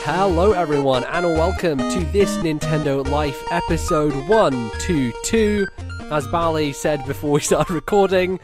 Hello everyone and welcome to This Nintendo Life episode 122. As Bali said before we started recording,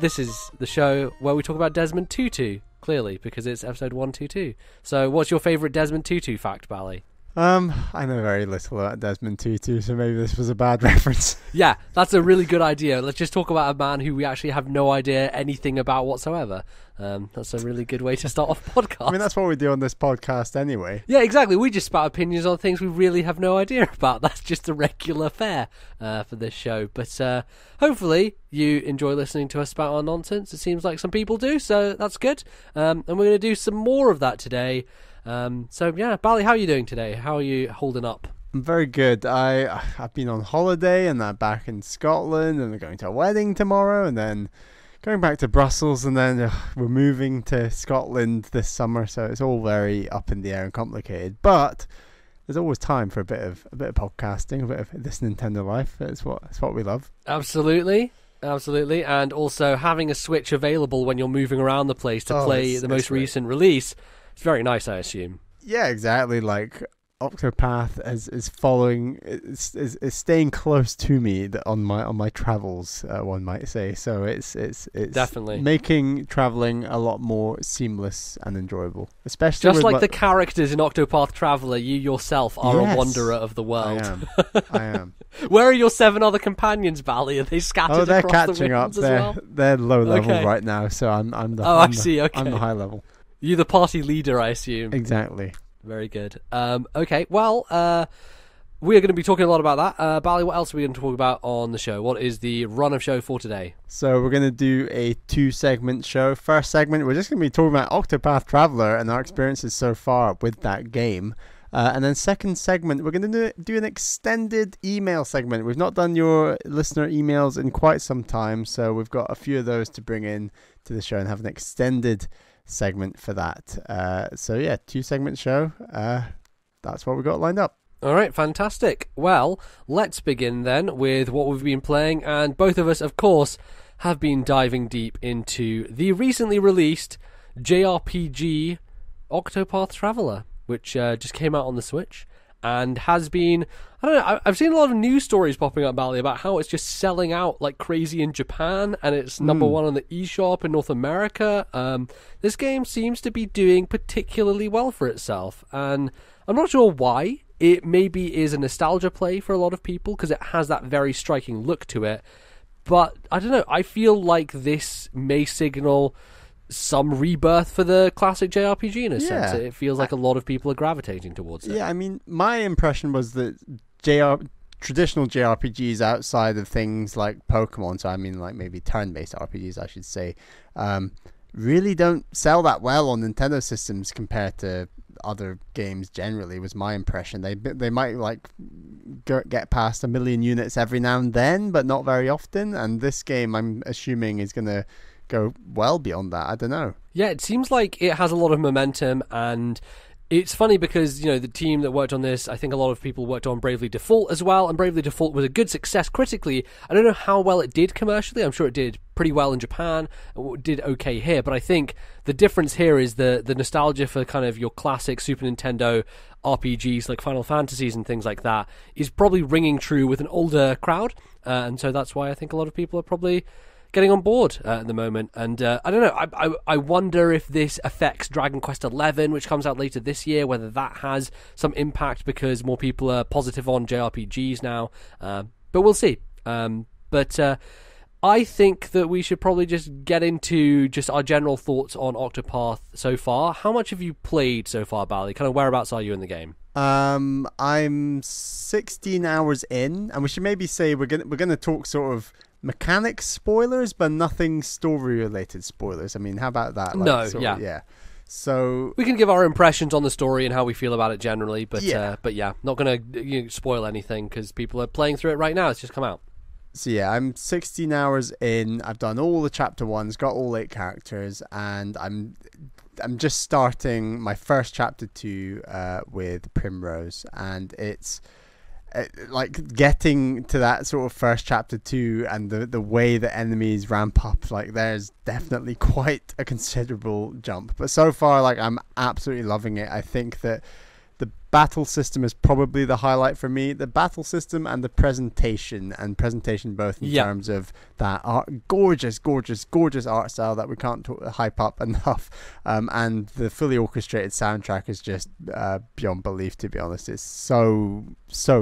this is the show where we talk about Desmond Tutu, clearly, because it's episode 122. So what's your favourite Desmond Tutu fact, Bali? I know very little about Desmond Tutu, so maybe this was a bad reference. Yeah, that's a really good idea. Let's just talk about a man who we actually have no idea anything about whatsoever. That's a really good way to start off a podcast. I mean, that's what we do on this podcast anyway. Yeah, exactly. We just spout opinions on things we really have no idea about. That's just a regular fare for this show. But hopefully you enjoy listening to us spout our nonsense. It seems like some people do, so that's good. And we're going to do some more of that today. So yeah, Bali, how are you doing today? How are you holding up? I'm very good. I've been on holiday and I'm back in Scotland and I'm going to a wedding tomorrow and then going back to Brussels and then we're moving to Scotland this summer, so it's all very up in the air and complicated. But there's always time for a bit of podcasting, a bit of This Nintendo Life. It's what we love. Absolutely. And also having a Switch available when you're moving around the place to play the most recent release. It's very nice, I assume. Yeah, exactly. Like Octopath is following, is staying close to me on my travels, one might say. So it's definitely making traveling a lot more seamless and enjoyable. Especially just like the characters in Octopath Traveller, you yourself are a wanderer of the world. I am. Where are your 7 other companions, Bali? Are they scattered they're across catching the up. winds as well? They're low level right now, so I'm the I see. Okay, I'm the high level. You're the party leader, I assume. Exactly. Very good. Okay, well, we are going to be talking a lot about that. Bali, what else are we going to talk about on the show? What is the run of show for today? So we're going to do a 2-segment show. First segment, we're just going to be talking about Octopath Traveller and our experiences so far with that game. And then second segment, we're going to do an extended email segment. We've not done your listener emails in quite some time, so we've got a few of those to bring in to the show and have an extended segment for that. So yeah, 2-segment show. That's what we've got lined up. All right, fantastic. Well, let's begin then with what we've been playing, and both of us, of course, have been diving deep into the recently released JRPG Octopath Traveller, which just came out on the Switch and has been, I don't know, I've seen a lot of news stories popping up, Bali, about how it's just selling out like crazy in Japan and it's number 1 on the eShop in North America. This game seems to be doing particularly well for itself, and I'm not sure why. It maybe is a nostalgia play for a lot of people because it has that very striking look to it, but I don't know, I feel like this may signal some rebirth for the classic JRPG in a sense. It feels like a lot of people are gravitating towards it. Yeah, I mean, my impression was that traditional JRPGs outside of things like Pokemon, so I mean like maybe turn-based RPGs I should say, really don't sell that well on Nintendo systems compared to other games generally, was my impression. They might like get past 1 million units every now and then, but not very often, and this game I'm assuming is going to go well beyond that. I don't know. Yeah, it seems like it has a lot of momentum, and it's funny because, you know, the team that worked on this, I think a lot of people worked on Bravely Default as well, and Bravely Default was a good success critically. I don't know how well it did commercially. I'm sure it did pretty well in Japan, it did okay here, but I think the difference here is the nostalgia for kind of your classic Super Nintendo RPGs like Final Fantasies and things like that is probably ringing true with an older crowd, and so that's why I think a lot of people are probably getting on board at the moment. And I don't know, I wonder if this affects Dragon Quest XI, which comes out later this year, whether that has some impact because more people are positive on JRPGs now, but we'll see. But I think that we should probably just get into just our general thoughts on Octopath so far. How much have you played so far, Bali? Kind of whereabouts are you in the game? I'm 16 hours in, and we should maybe say we're gonna talk sort of mechanics spoilers, but nothing story related spoilers. I mean, how about that? Yeah. So we can give our impressions on the story and how we feel about it generally, but yeah, not gonna spoil anything because people are playing through it right now. It's just come out. So yeah, I'm 16 hours in. I've done all the chapter 1s, got all 8 characters, and I'm just starting my first chapter 2 with Primrose, and it's like getting to that sort of first chapter 2 and the way the enemies ramp up, like there's definitely quite a considerable jump. But so far, like I'm absolutely loving it. I think that battle system is probably the highlight for me. The battle system and the presentation both in terms of that gorgeous art style that we can't hype up enough, and the fully orchestrated soundtrack is just beyond belief, to be honest. It's so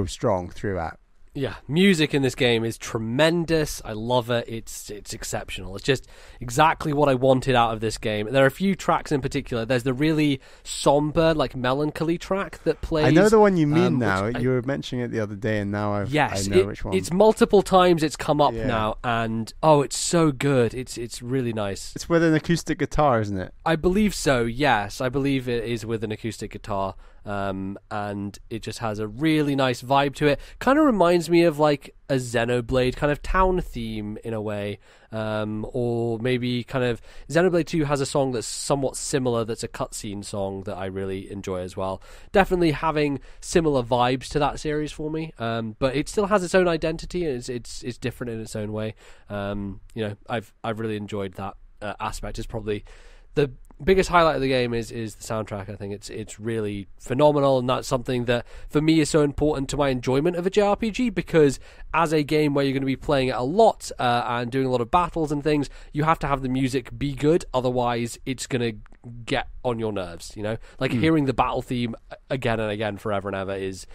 strong throughout. Yeah, music in this game is tremendous. I love it. It's exceptional. It's just exactly what I wanted out of this game. There are a few tracks in particular. There's the really somber, like melancholy track that plays. I know the one you mean now. You were mentioning it the other day, and now I know which one. It's multiple times it's come up now, and it's so good. It's really nice. It's with an acoustic guitar, isn't it? I believe so. Yes, I believe it is with an acoustic guitar. And it just has a really nice vibe to it. Kind of reminds me of like a Xenoblade kind of town theme in a way, or maybe kind of Xenoblade 2 has a song that's somewhat similar, that's a cutscene song that I really enjoy as well. Definitely having similar vibes to that series for me, but it still has its own identity, and it's different in its own way. I've really enjoyed that aspect. It's probably the biggest highlight of the game is the soundtrack. I think it's really phenomenal, and that's something that for me is so important to my enjoyment of a JRPG, because as a game where you're going to be playing it a lot and doing a lot of battles and things, you have to have the music be good, otherwise it's going to get on your nerves, like hearing the battle theme again and again forever and ever is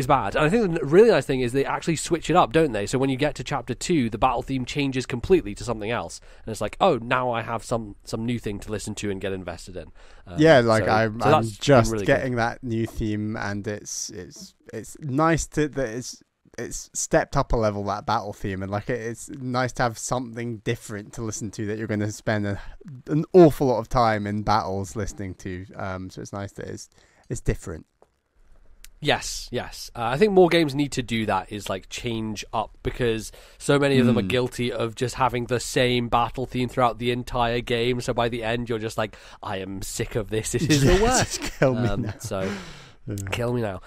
bad. And I think the really nice thing is they actually switch it up, don't they? So when you get to chapter 2, the battle theme changes completely to something else, and it's like, oh, now I have some new thing to listen to and get invested in. I'm just really getting good. That new theme, and it's nice that it's stepped up a level, that battle theme, and like it's nice to have something different to listen to that you're going to spend an awful lot of time in battles listening to. So it's nice that it's different. Yes. I think more games need to do that, is like change up, because so many of them are guilty of just having the same battle theme throughout the entire game. So by the end, you're just like, I am sick of this. It is the worst. Kill me now. Kill me now.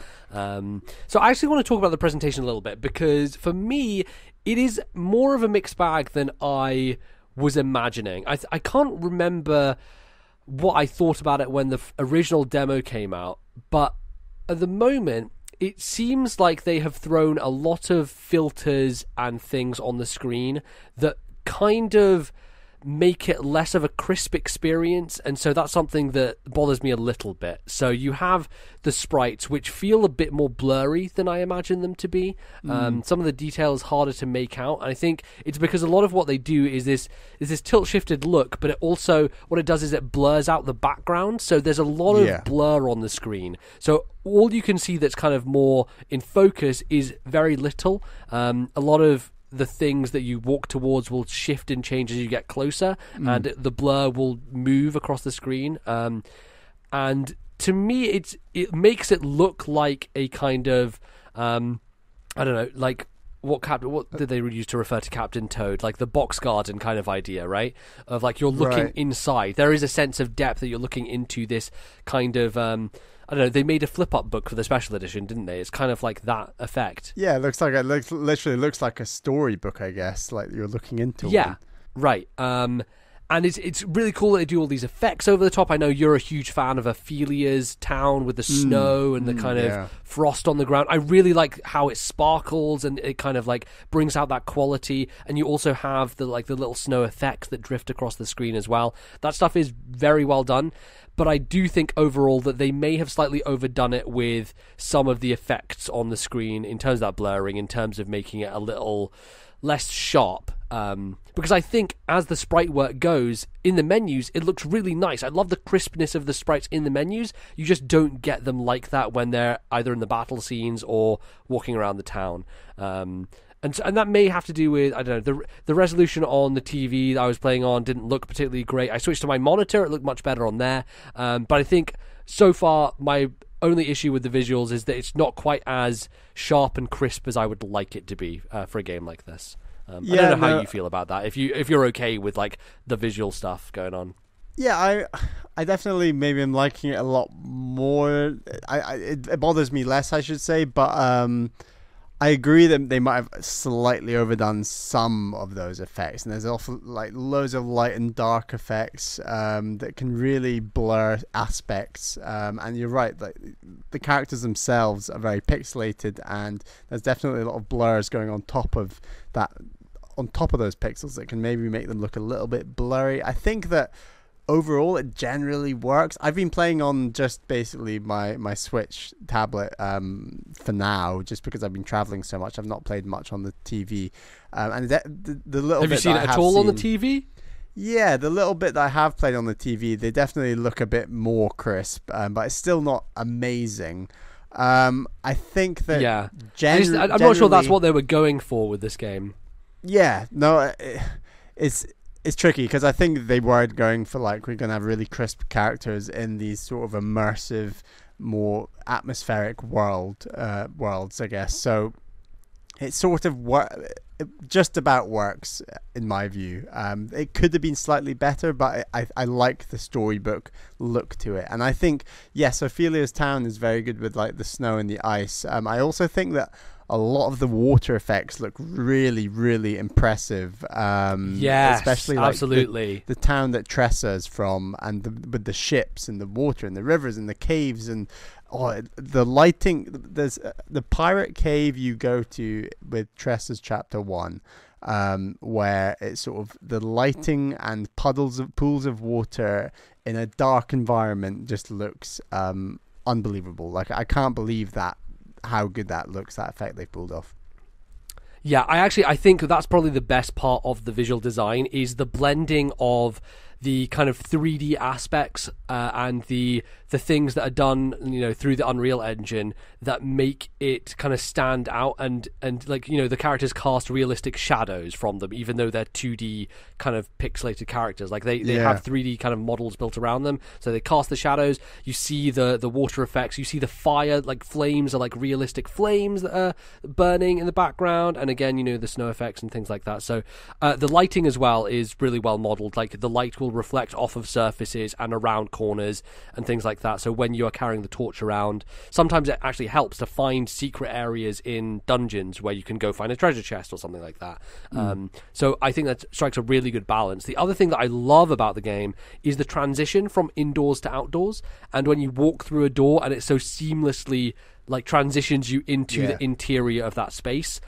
So I actually want to talk about the presentation a little bit, because for me, it is more of a mixed bag than I was imagining. I can't remember what I thought about it when the original demo came out, but at the moment, it seems like they have thrown a lot of filters and things on the screen that kind of make it less of a crisp experience, and so that's something that bothers me a little bit. So you have the sprites, which feel a bit more blurry than I imagine them to be. Some of the details harder to make out, and I think it's because a lot of what they do is this tilt-shifted look, but it also, what it does is it blurs out the background, so there's a lot of blur on the screen. So all you can see that's kind of more in focus is very little. A lot of the things that you walk towards will shift and change as you get closer, and the blur will move across the screen. And to me, it makes it look like a kind of I don't know, like what did they use to refer to Captain Toad? Like the box garden kind of idea, right? Of like you're looking inside. There is a sense of depth that you're looking into this kind of I don't know, they made a flip-up book for the special edition, didn't they? It's kind of like that effect. Yeah, it literally looks like a storybook, I guess, like you're looking into Yeah, one. Right. And it's really cool that they do all these effects over the top. I know you're a huge fan of Ophelia's town with the snow and the kind of frost on the ground. I really like how it sparkles and it kind of like brings out that quality. And you also have the little snow effects that drift across the screen as well. That stuff is very well done. But I do think overall that they may have slightly overdone it with some of the effects on the screen in terms of that blurring, in terms of making it a little less sharp. Because I think as the sprite work goes, in the menus, it looks really nice. I love the crispness of the sprites in the menus. You just don't get them like that when they're either in the battle scenes or walking around the town. And that may have to do with, I don't know, the resolution on the TV that I was playing on didn't look particularly great. I switched to my monitor, it looked much better on there. But I think so far my only issue with the visuals is that it's not quite as sharp and crisp as I would like it to be for a game like this. I don't know how you feel about that. If you're okay with like the visual stuff going on. Yeah, I definitely maybe am liking it a lot more. It bothers me less, I should say, but I agree that they might have slightly overdone some of those effects, and there's also like loads of light and dark effects that can really blur aspects. And you're right, like the characters themselves are very pixelated, and there's definitely a lot of blurs going on top of that, on top of those pixels that can maybe make them look a little bit blurry. I think that overall it generally works. I've been playing on just basically my Switch tablet for now, just because I've been traveling so much. I've not played much on the TV, and the little have bit you seen that it I at have all on the seen, TV? yeah, the little bit that I have played on the TV, they definitely look a bit more crisp, but it's still not amazing. I think that I'm not sure that's what they were going for with this game. Yeah, no, it's tricky because I think they were going for like, we're going to have really crisp characters in these sort of immersive, more atmospheric worlds, I guess. So it sort of just about works in my view. It could have been slightly better, but I like the storybook look to it. And I think, yes, Ophelia's town is very good with like the snow and the ice. I also think that a lot of the water effects look really, really impressive. Yes, especially like absolutely. The town that Tressa's from, and with the ships and the water and the rivers and the caves and the lighting. There's the pirate cave you go to with Tressa's chapter 1, where it's sort of the lighting and pools of water in a dark environment just looks unbelievable. Like, I can't believe that, how good that looks, that effect they pulled off. Yeah, I think that's probably the best part of the visual design, is the blending of the kind of 3D aspects and the things that are done, you know, through the Unreal Engine that make it kind of stand out, and like, you know, the characters cast realistic shadows from them, even though they're 2D kind of pixelated characters. Like they have 3D kind of models built around them, so they cast the shadows. You see the water effects, you see the fire, like flames are like realistic flames that are burning in the background, and again, you know, the snow effects and things like that. So the lighting as well is really well modeled. Like the light will reflect off of surfaces and around corners and things like that. So when you are carrying the torch around, sometimes it actually helps to find secret areas in dungeons where you can go find a treasure chest or something like that. So I think that strikes a really good balance. The other thing that I love about the game is the transition from indoors to outdoors, and when you walk through a door and it so seamlessly like transitions you into the interior of that space.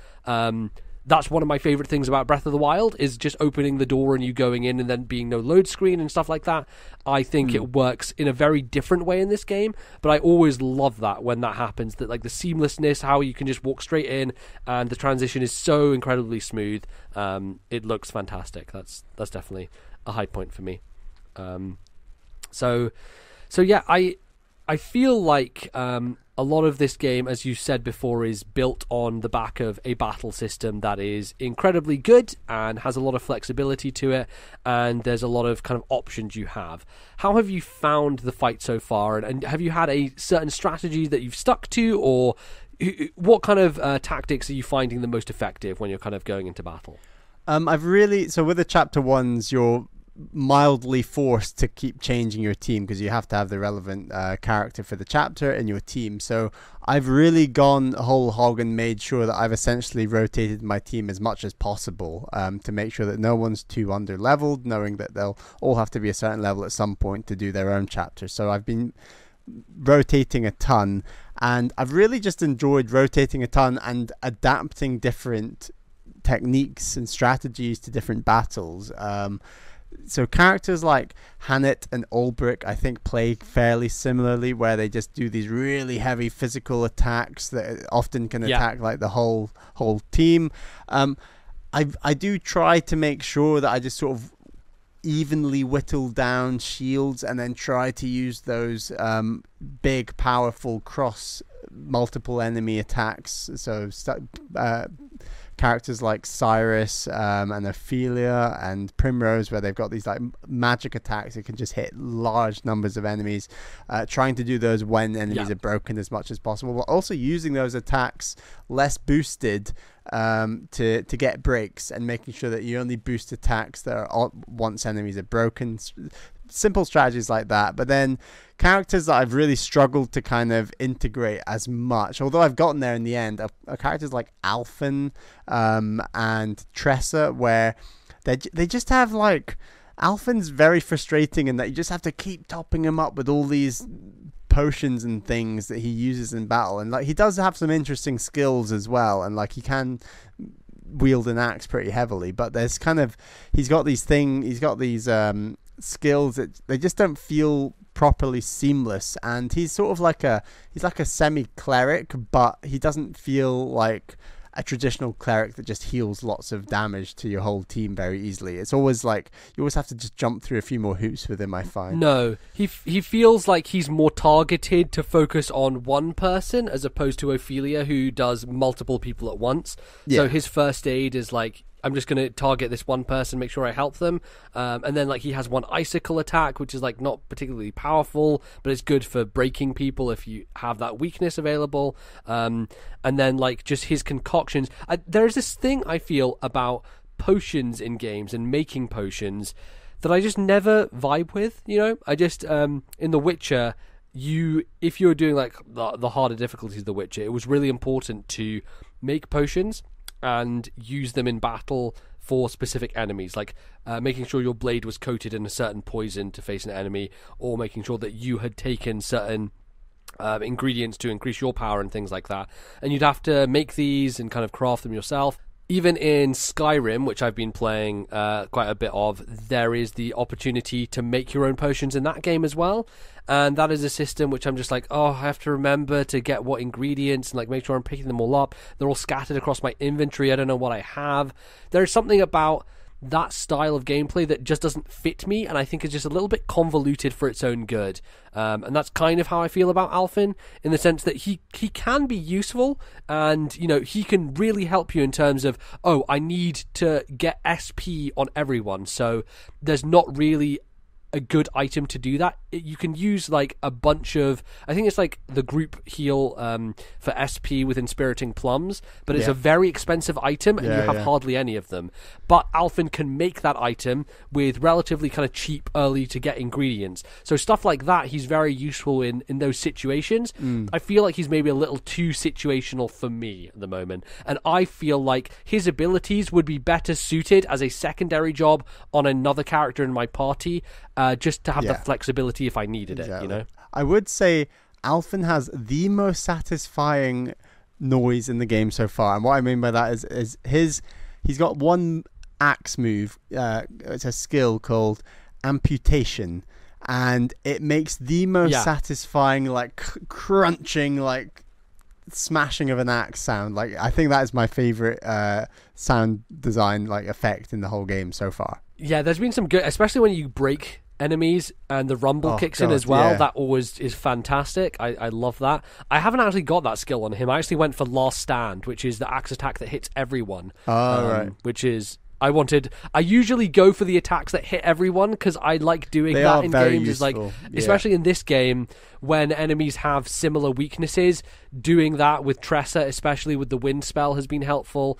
That's one of my favorite things about Breath of the Wild, is just opening the door and you going in and then being no load screen and stuff like that. I think it works in a very different way in this game, but I always love that when that happens, that like the seamlessness, how you can just walk straight in and the transition is so incredibly smooth. It looks fantastic. That's definitely a high point for me. So yeah, I feel like a lot of this game, as you said before, is built on the back of a battle system that is incredibly good and has a lot of flexibility to it, and there's a lot of kind of options you have. How have you found the fight so far, and have you had a certain strategy that you've stuck to, or what kind of tactics are you finding the most effective when you're kind of going into battle? So with the chapter 1s, you're mildly forced to keep changing your team because you have to have the relevant character for the chapter in your team. So I've really gone whole hog and made sure that I've essentially rotated my team as much as possible to make sure that no one's too under leveled, knowing that they'll all have to be a certain level at some point to do their own chapter. So I've been rotating a ton, and I've really just enjoyed rotating a ton and adapting different techniques and strategies to different battles. So characters like Hannet and Ulbrich, I think, play fairly similarly, where they just do these really heavy physical attacks that often can attack like the whole team. I do try to make sure that I just sort of evenly whittle down shields and then try to use those big, powerful cross multiple enemy attacks. So characters like Cyrus and Ophelia and Primrose, where they've got these like magic attacks that can just hit large numbers of enemies, trying to do those when enemies are broken as much as possible, but also using those attacks less boosted to get breaks, and making sure that you only boost attacks that are once enemies are broken. simple strategies like that. But then characters that I've really struggled to kind of integrate as much, although I've gotten there in the end, are characters like Alphen and Tressa, where they just have like... Alphen's very frustrating in that you just have to keep topping him up with all these potions and things that he uses in battle, and like he does have some interesting skills as well, and like he can wield an axe pretty heavily, but there's kind of he's got these skills that they just don't feel properly seamless, and he's sort of like a semi cleric, but he doesn't feel like a traditional cleric that just heals lots of damage to your whole team very easily. It's always like you always have to just jump through a few more hoops with him, I find. No, he feels like he's more targeted to focus on one person as opposed to Ophelia, who does multiple people at once. So his first aid is like, I'm just going to target this one person, make sure I help them. And then like he has one icicle attack, which is like not particularly powerful, but it's good for breaking people if you have that weakness available. And then like just his concoctions. There's this thing I feel about potions in games and making potions that I just never vibe with, you know? I just, in The Witcher, if you're doing like the harder difficulties of The Witcher, it was really important to make potions and use them in battle for specific enemies, like making sure your blade was coated in a certain poison to face an enemy, or making sure that you had taken certain ingredients to increase your power and things like that. And you'd have to make these and kind of craft them yourself. Even in Skyrim, which I've been playing quite a bit of, there is the opportunity to make your own potions in that game as well. And that is a system which I'm just like, I have to remember to get what ingredients and like make sure I'm picking them all up. They're all scattered across my inventory. I don't know what I have. There's something about that style of gameplay that just doesn't fit me, and I think it's just a little bit convoluted for its own good. And that's kind of how I feel about Alphen, in the sense that he can be useful, and you know he can really help you in terms of, I need to get SP on everyone, so there's not really a good item to do that. You can use like a bunch of, I think it's like the group heal for SP with Inspiriting Plums, but it's a very expensive item and you have hardly any of them. But Alphen can make that item with relatively kind of cheap early to get ingredients. So stuff like that, he's very useful in those situations. I feel like he's maybe a little too situational for me at the moment. And I feel like his abilities would be better suited as a secondary job on another character in my party, just to have the flexibility if I needed it, you know? I would say Alphen has the most satisfying noise in the game so far. And what I mean by that is he's got one axe move. It's a skill called amputation. And it makes the most satisfying, like, crunching, like, smashing of an axe sound. Like, I think that is my favorite sound design, like, effect in the whole game so far. Yeah, there's been some good, especially when you break enemies and the rumble kicks in as well. That always is fantastic. I love that. I haven't actually got that skill on him. I actually went for Last Stand, which is the axe attack that hits everyone. Right. Which is, I usually go for the attacks that hit everyone because I like doing that in games. Is like, especially in this game, when enemies have similar weaknesses, doing that with Tressa, especially with the wind spell, has been helpful.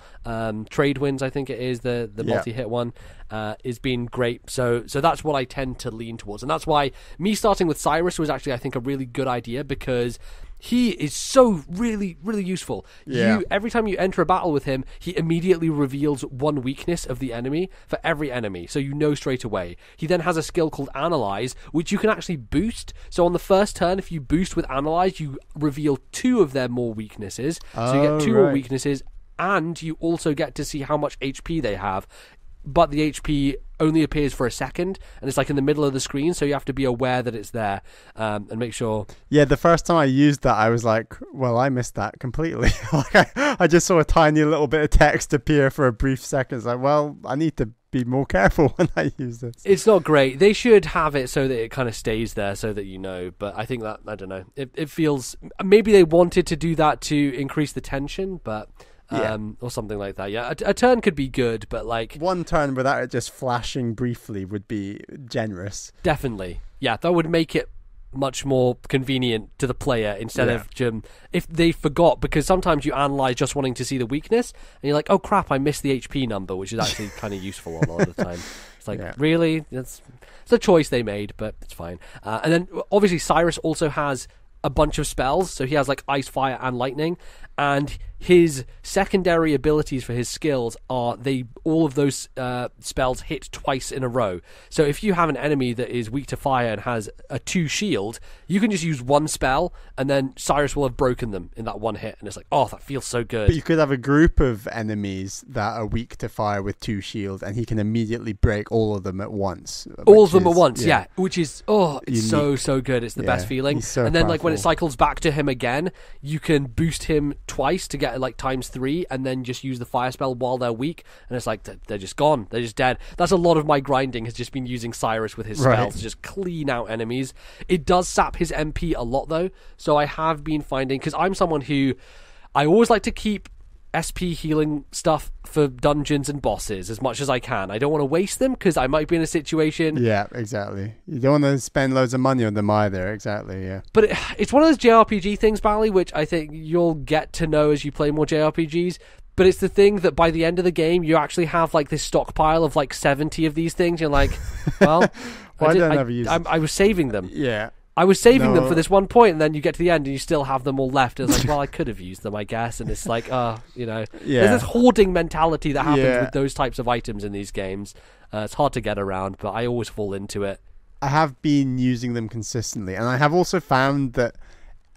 Trade Winds, I think it is, the multi-hit one, has been great. So that's what I tend to lean towards. And that's why me starting with Cyrus was actually, I think, a really good idea, because he is so really, really useful. Every time you enter a battle with him, he immediately reveals one weakness of the enemy for every enemy, so you know straight away. He then has a skill called Analyze, which you can actually boost. So on the first turn, if you boost with Analyze, you reveal two of their more weaknesses. So you get two more weaknesses, and you also get to see how much HP they have. But the HP only appears for a second, and it's like in the middle of the screen, so you have to be aware that it's there, and make sure. Yeah, the first time I used that, I was like, well, I missed that completely. Like, I just saw a tiny little bit of text appear for a brief second. It's like, well, I need to be more careful when I use this. It's not great. They should have it so that it kind of stays there so that you know, but I think that, I don't know, it feels, maybe they wanted to do that to increase the tension, but... or something like that. A turn could be good, but like one turn without it just flashing briefly would be generous. Definitely, that would make it much more convenient to the player instead of if they forgot, because sometimes you analyze just wanting to see the weakness and you're like, oh crap, I missed the HP number, which is actually kind of useful a lot of the time. It's like, really? It's a choice they made, but it's fine. And then obviously Cyrus also has a bunch of spells, so he has like ice, fire, and lightning, and his secondary abilities for his skills are all of those spells hit twice in a row. So if you have an enemy that is weak to fire and has a 2 shield, you can just use one spell and then Cyrus will have broken them in that one hit, and it's like, oh, that feels so good. But you could have a group of enemies that are weak to fire with 2 shield, and he can immediately break all of them at once. All of them at once, yeah. Which is, it's unique. so good. It's the best feeling. So and then powerful. like when it cycles back to him again, you can boost him twice to get like ×3, and then just use the fire spell while they're weak, and it's like they're just gone, they're just dead. That's a lot of my grinding, has just been using Cyrus with his spells to just clean out enemies. It does sap his MP a lot though, so I have been finding, because I'm someone who I always like to keep SP healing stuff for dungeons and bosses as much as I can. I don't want to waste them because I might be in a situation. Yeah, exactly. You don't want to spend loads of money on them either. Exactly, yeah. But it's one of those JRPG things, Bally, which I think you'll get to know as you play more JRPGs. But it's the thing that by the end of the game, you actually have like this stockpile of like 70 of these things. You're like, well, I was saving them. Yeah. I was saving them for this one point, and then you get to the end and you still have them all left. It's like, well, I could have used them, I guess. And it's like, there's this hoarding mentality that happens with those types of items in these games. It's hard to get around, but I always fall into it. I have been using them consistently, and I have also found that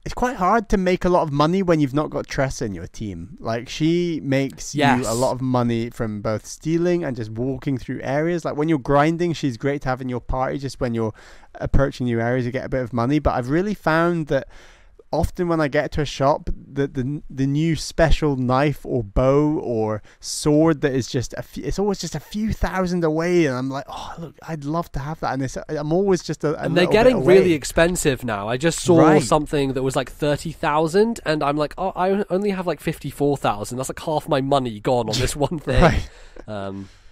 it's quite hard to make a lot of money when you've not got Tressa in your team. Like, she makes you a lot of money from both stealing and just walking through areas. Like, when you're grinding, she's great to have in your party. Just when you're approaching new areas, you get a bit of money. But I've really found that often when I get to a shop, the new special knife or bow or sword that is just it's always just a few thousand away, and I'm like, oh look, I'd love to have that, and I'm always just and they're getting really expensive now. I just saw something that was like 30,000, and I'm like, oh, I only have like 54,000. That's like half my money gone on this one thing.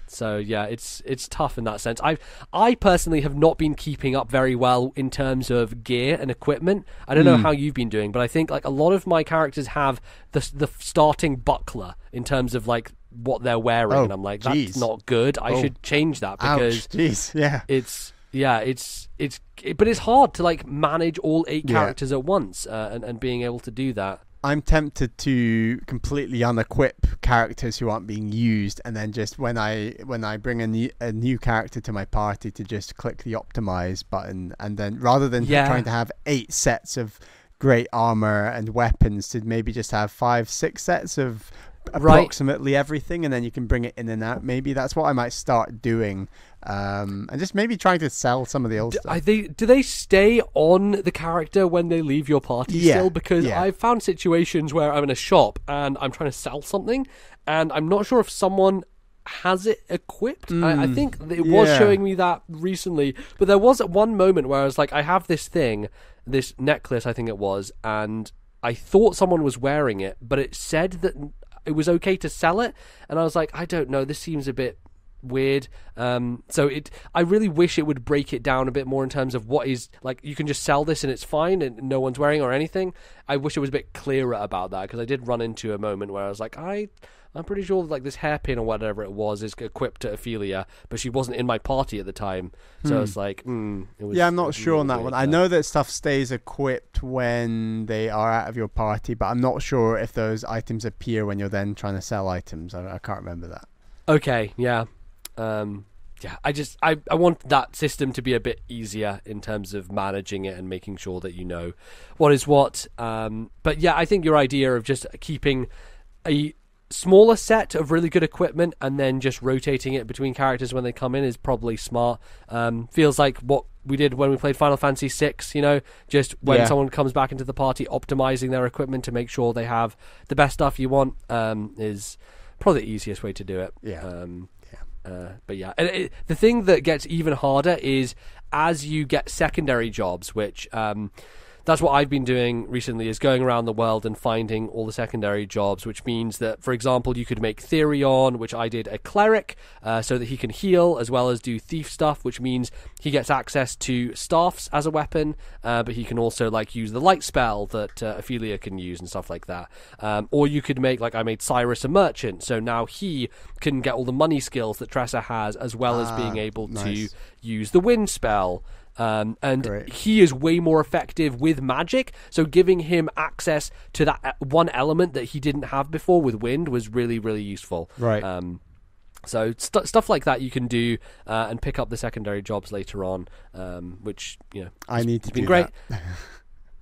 So yeah, it's tough in that sense. I personally have not been keeping up very well in terms of gear and equipment. I don't know how you've been doing, but I think like a lot of my characters have the starting buckler in terms of like what they're wearing, and I'm like, that's not good. I should change that because but it's hard to like manage all 8 characters at once and being able to do that. I'm tempted to completely unequip characters who aren't being used, and then just when I bring a new character to my party, to just click the optimize button, and then rather than trying to have 8 sets of great armor and weapons, to maybe just have 5-6 sets of approximately everything, and then you can bring it in and out. Maybe that's what I might start doing, and just maybe trying to sell some of the old stuff. Do they stay on the character when they leave your party still? Because I've found situations where I'm in a shop and I'm trying to sell something, and I'm not sure if someone has it equipped. I think it was showing me that recently, but there was at one moment where I was like, I have this thing, this necklace, I think it was, and I thought someone was wearing it, but it said that it was okay to sell it, and I was like, I don't know, this seems a bit weird. I really wish it would break it down a bit more in terms of what is, like, you can just sell this and it's fine and no one's wearing or anything. I wish it was a bit clearer about that, because I did run into a moment where I was like, I'm pretty sure like this hairpin or whatever it was is equipped to Ophelia, but she wasn't in my party at the time. So it's like, I'm not sure on that one. I know that stuff stays equipped when they are out of your party, but I'm not sure if those items appear when you're then trying to sell items. I can't remember that. Okay, yeah. I want that system to be a bit easier in terms of managing it and making sure that you know what is what. But yeah, I think your idea of just keeping a smaller set of really good equipment and then just rotating it between characters when they come in is probably smart. Feels like what we did when we played Final Fantasy VI, just when someone comes back into the party, optimizing their equipment to make sure they have the best stuff you want is probably the easiest way to do it. But yeah, and the thing that gets even harder is as you get secondary jobs, which that's what I've been doing recently, is going around the world and finding all the secondary jobs, which means that, for example, you could make Therion, which I did a cleric, so that he can heal as well as do thief stuff, which means he gets access to staffs as a weapon, but he can also like use the light spell that Ophelia can use and stuff like that. Or you could make, like I made Cyrus a merchant, so now he can get all the money skills that Tressa has, as well as being able to use the wind spell. And Great. he is way more effective with magic, so giving him access to that one element that he didn't have before with wind was really, really useful. Right. So stuff like that you can do and pick up the secondary jobs later on, which, you know, I need to been do great. that.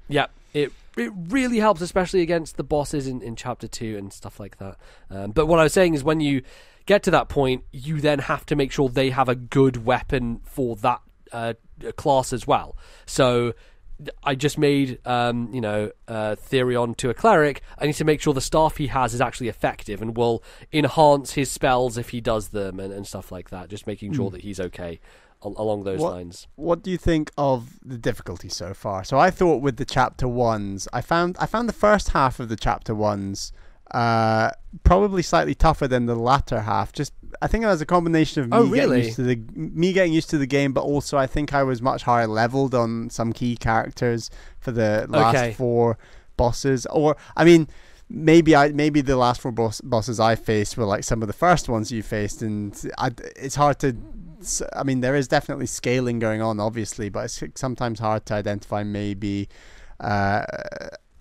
Yeah, it really helps, especially against the bosses in Chapter 2 and stuff like that. But what I was saying is, when you get to that point, you then have to make sure they have a good weapon for that class as well. So I just made Therion to a cleric. I need to make sure the staff he has is actually effective and will enhance his spells if he does them and stuff like that. Just making sure that he's okay along those lines. What do you think of the difficulty so far? So I thought with the chapter 1s, I found the first half of the chapter 1s probably slightly tougher than the latter half. Just, I think it was a combination of me getting used to the game, but also I think I was much higher leveled on some key characters for the last 4 bosses. Or, I mean, maybe the last 4 bosses I faced were like some of the first ones you faced, and it's hard to. I mean, there is definitely scaling going on, obviously, but it's sometimes hard to identify maybe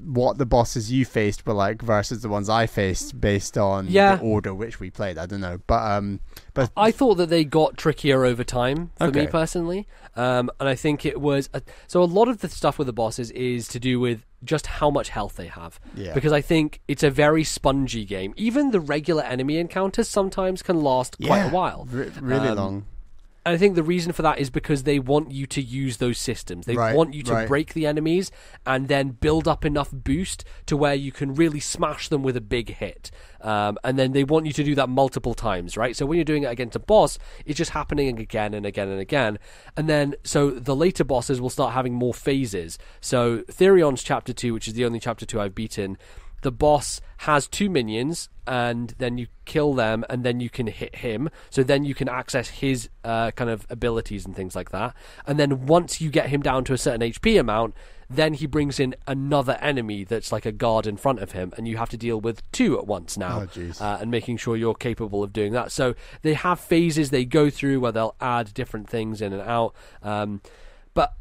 what the bosses you faced were like versus the ones I faced based on the order which we played. I don't know, but I thought that they got trickier over time for me personally, and I think it was so a lot of the stuff with the bosses is to do with just how much health they have, because I think it's a very spongy game. Even the regular enemy encounters sometimes can last quite a while, really long. And I think the reason for that is because they want you to use those systems. They want you to break the enemies and then build up enough boost to where you can really smash them with a big hit. And then they want you to do that multiple times, right? So when you're doing it against a boss, it's just happening again and again and again. And then, so the later bosses will start having more phases. So Therion's Chapter 2, which is the only Chapter 2 I've beaten, the boss has 2 minions, and then you kill them, and then you can hit him. So then you can access his kind of abilities and things like that. And then once you get him down to a certain HP amount, then he brings in another enemy that's like a guard in front of him, and you have to deal with 2 at once now, and making sure you're capable of doing that. So they have phases they go through where they'll add different things in and out. But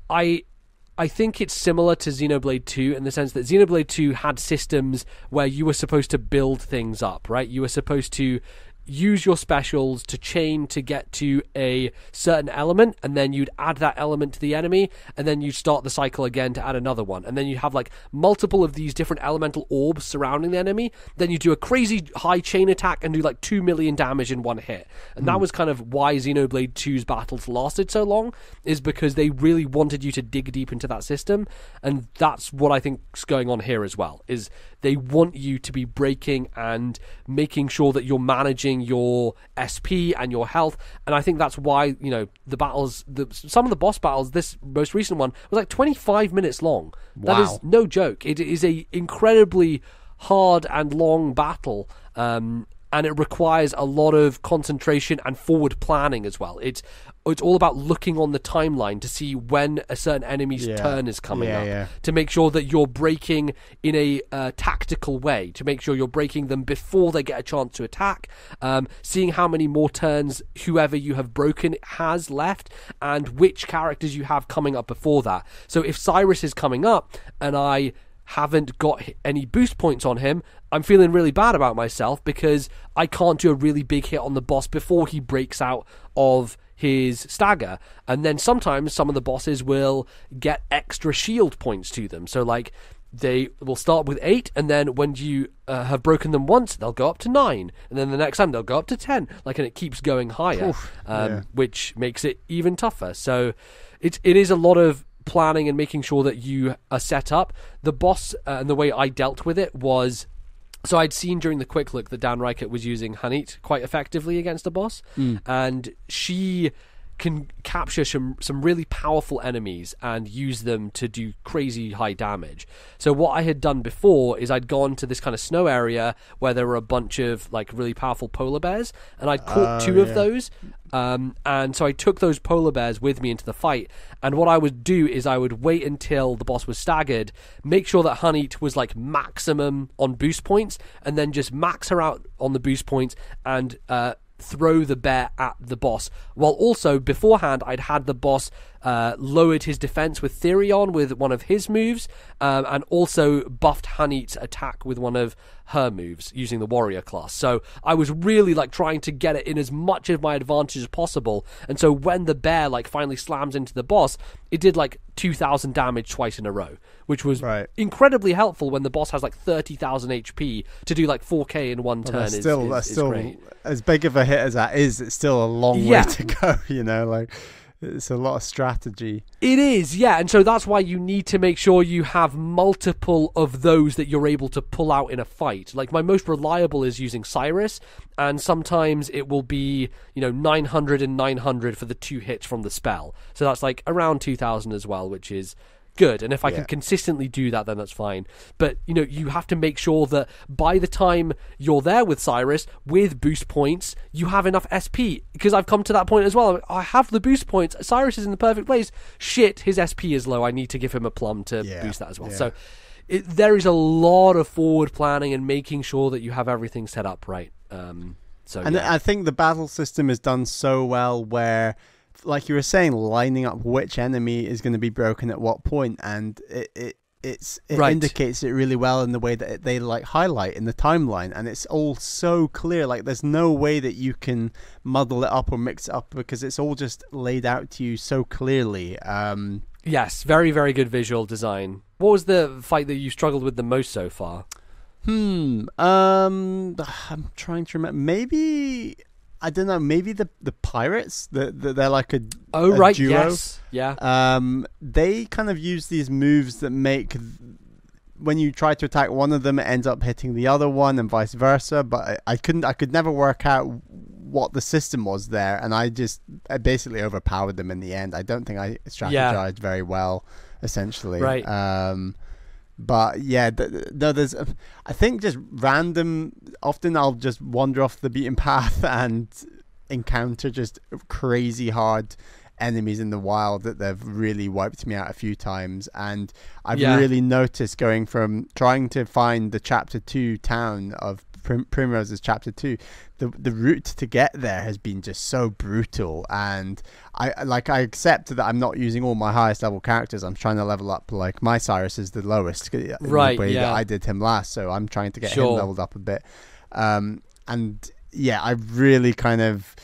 I think it's similar to Xenoblade 2 in the sense that Xenoblade 2 had systems where you were supposed to build things up, right? You were supposed to use your specials to chain to get to a certain element, and then you'd add that element to the enemy, and then you'd start the cycle again to add another one, and then you'd have like multiple of these different elemental orbs surrounding the enemy. Then you do a crazy high chain attack and do like 2 million damage in one hit. And that was kind of why Xenoblade 2's battles lasted so long, is because they really wanted you to dig deep into that system. And that's what I think's going on here as well, is they want you to be breaking and making sure that you're managing your SP and your health. And I think that's why, you know, the battles, some of the boss battles, this most recent one was like 25 minutes long. Wow. That is no joke. It is a incredibly hard and long battle, and it requires a lot of concentration and forward planning as well. It's all about looking on the timeline to see when a certain enemy's turn is coming up, to make sure that you're breaking in a tactical way, to make sure you're breaking them before they get a chance to attack, seeing how many more turns whoever you have broken has left, and which characters you have coming up before that. So if Cyrus is coming up and I haven't got any boost points on him, I'm feeling really bad about myself because I can't do a really big hit on the boss before he breaks out of his stagger. And then sometimes some of the bosses will get extra shield points to them. So like they will start with 8, and then when you have broken them once, they'll go up to 9, and then the next time they'll go up to 10, like, and it keeps going higher. Which makes it even tougher. So it is a lot of planning and making sure that you are set up. The boss and the way I dealt with it was, so I'd seen during the quick look that Dan Reichert was using Hanit quite effectively against the boss, and she can capture some really powerful enemies and use them to do crazy high damage. So what I had done before is I'd gone to this kind of snow area where there were a bunch of like really powerful polar bears, and I'd caught two of those. And so I took those polar bears with me into the fight, and what I would do is I would wait until the boss was staggered, make sure that Huneat was like maximum on boost points, and then just max her out on the boost points and throw the bear at the boss, while also beforehand I'd had the boss lowered his defense with Therion with one of his moves, and also buffed Huneat's attack with one of her moves using the warrior class. So I was really like trying to get it in as much of my advantage as possible, and so when the bear like finally slams into the boss, it did like 2,000 damage twice in a row, which was incredibly helpful when the boss has like 30,000 HP to do like 4k in one turn. That's still great. As big of a hit as that is, it's still a long way to go, you know, like it's a lot of strategy. It is, yeah, and so that's why you need to make sure you have multiple of those that you're able to pull out in a fight. Like my most reliable is using Cyrus, and sometimes it will be, 900 and 900 for the 2 hits from the spell. So that's like around 2,000 as well, which is good. And if I can consistently do that, then that's fine. But you have to make sure that by the time you're there with Cyrus with boost points, you have enough SP, because I've come to that point as well. I have the boost points, Cyrus is in the perfect place, shit, his SP is low, I need to give him a plum to boost that as well. So there is a lot of forward planning and making sure that you have everything set up right. I think the battle system is done so well where, like you were saying, lining up which enemy is going to be broken at what point, and it indicates it really well in the way that they like highlight in the timeline, and it's all so clear. Like there's no way that you can muddle it up or mix it up, because it's all just laid out to you so clearly. Yes, very, very good visual design. What was the fight that you struggled with the most so far? I'm trying to remember. Maybe, I don't know, maybe the pirates, they're like a duo. Yes, yeah. They kind of use these moves that make, when you try to attack one of them, it ends up hitting the other one, and vice versa. But I could never work out what the system was there, and I basically overpowered them in the end. I don't think I strategized very well, essentially. Right. But yeah, there's, I think, just random. Often I'll just wander off the beaten path and encounter just crazy hard enemies in the wild that they've really wiped me out a few times. And I've really noticed, going from trying to find the chapter 2 town of Primrose's chapter 2, the route to get there has been just so brutal, and I accept that I'm not using all my highest level characters. I'm trying to level up, like my Cyrus is the lowest in the way that I did him last, so I'm trying to get him leveled up a bit. And yeah, I've really kind of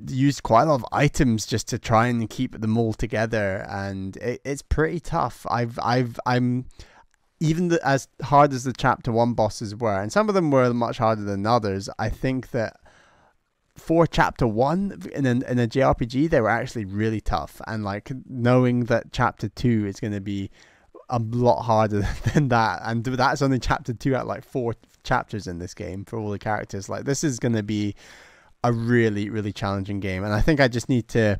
used quite a lot of items just to try and keep them all together, and it's pretty tough. I'm even as hard as the chapter 1 bosses were, and some of them were much harder than others, I think that for chapter 1 in a JRPG, they were actually really tough. And like knowing that chapter 2 is going to be a lot harder than that, and that's only chapter 2 out like 4 chapters in this game for all the characters, like this is going to be a really, really challenging game. And I think I just need to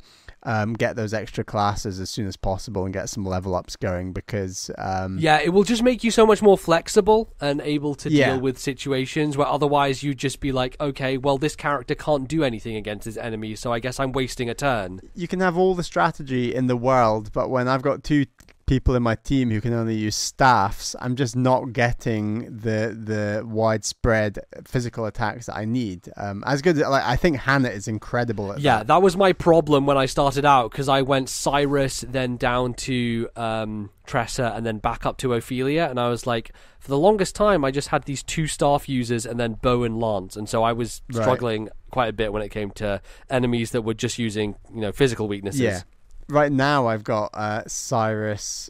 get those extra classes as soon as possible and get some level ups going, because it will just make you so much more flexible and able to deal with situations where otherwise you'd just be like, okay, well, this character can't do anything against his enemy, so I guess I'm wasting a turn. You can have all the strategy in the world, but when I've got 2 people in my team who can only use staffs, I'm just not getting the widespread physical attacks that I need. As good, like I think Hannah is incredible at that. That was my problem when I started out, because I went Cyrus, then down to Tressa, and then back up to Ophelia, and I was like, for the longest time I just had these 2 staff users and then bow and lance, and so I was struggling quite a bit when it came to enemies that were just using physical weaknesses. Right now I've got Cyrus,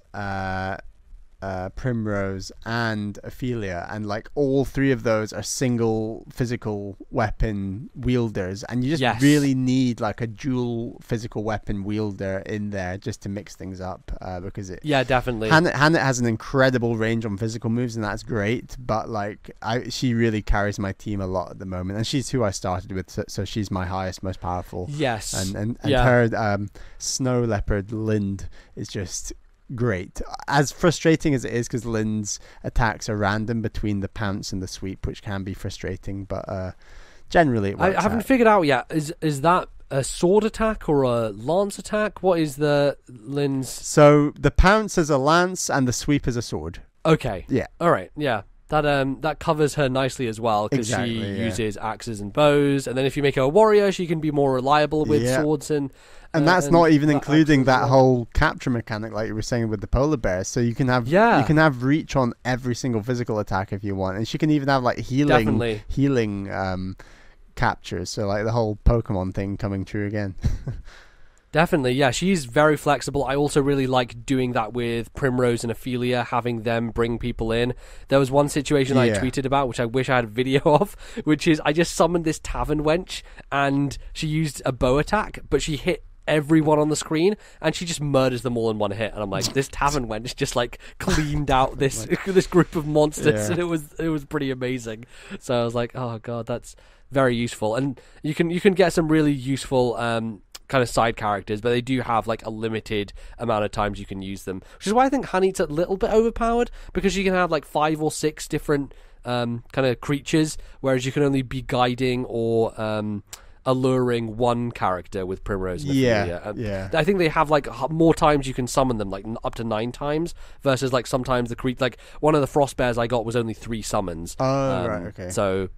Primrose, and Ophelia, and like all three of those are single physical weapon wielders, and you just really need like a dual physical weapon wielder in there just to mix things up, because definitely Hannah has an incredible range on physical moves, and that's great, but like she really carries my team a lot at the moment, and she's who I started with, so she's my highest, most powerful. And her snow leopard Lind is just great, as frustrating as it is, because Lind's attacks are random between the pounce and the sweep, which can be frustrating, but generally it works. I haven't figured out yet, is that a sword attack or a lance attack? What is the Lind's? So the pounce is a lance and the sweep is a sword. Okay, yeah, all right, yeah, that covers her nicely as well, because she uses axes and bows, and then if you make her a warrior, she can be more reliable with swords and that's not even including that whole capture mechanic, like you were saying with the polar bear. So you can have reach on every single physical attack if you want, and she can even have like healing captures. So like the whole Pokemon thing coming true again. Definitely, yeah. She's very flexible. I also really like doing that with Primrose and Ophelia, having them bring people in. There was one situation I tweeted about, which I wish I had a video of, which is I just summoned this tavern wench, and she used a bow attack, but she hit everyone on the screen, and she just murders them all in one hit. And I'm like, this tavern wench just like cleaned out this this group of monsters, and it was pretty amazing. So I was like, oh god, that's very useful. And you can get some really useful kind of side characters, but they do have like a limited amount of times you can use them, which is why I think Honey's a little bit overpowered, because you can have like 5 or 6 different kind of creatures, whereas you can only be guiding or alluring one character with Primrose and Ophelia. I think they have like more times you can summon them, like up to 9 times, versus like sometimes the like one of the frost bears I got was only 3 summons. Right, okay. So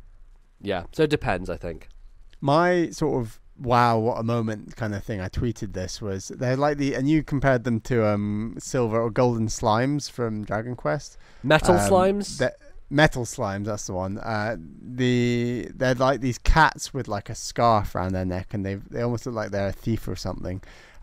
it depends, I think. My sort of wow, what a moment kind of thing, I tweeted this, was they're like and you compared them to silver or golden slimes from Dragon Quest. Metal slimes? Metal slimes, that's the one. They're like these cats with like a scarf around their neck, and they almost look like they're a thief or something,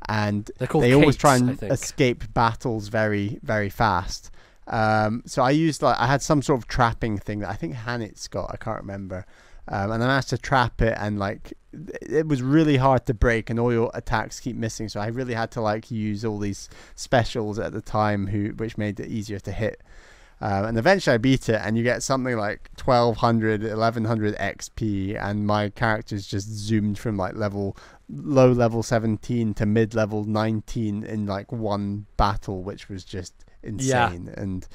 and they always try and escape battles very, very fast. So I had some sort of trapping thing that I think Hanit's got, I can't remember, and I managed to trap it, and like it was really hard to break, and all your attacks keep missing, so I really had to like use all these specials at the time which made it easier to hit. And eventually I beat it, and you get something like 1200, 1100 XP, and my character's just zoomed from like low level 17 to mid level 19 in like one battle, which was just insane. And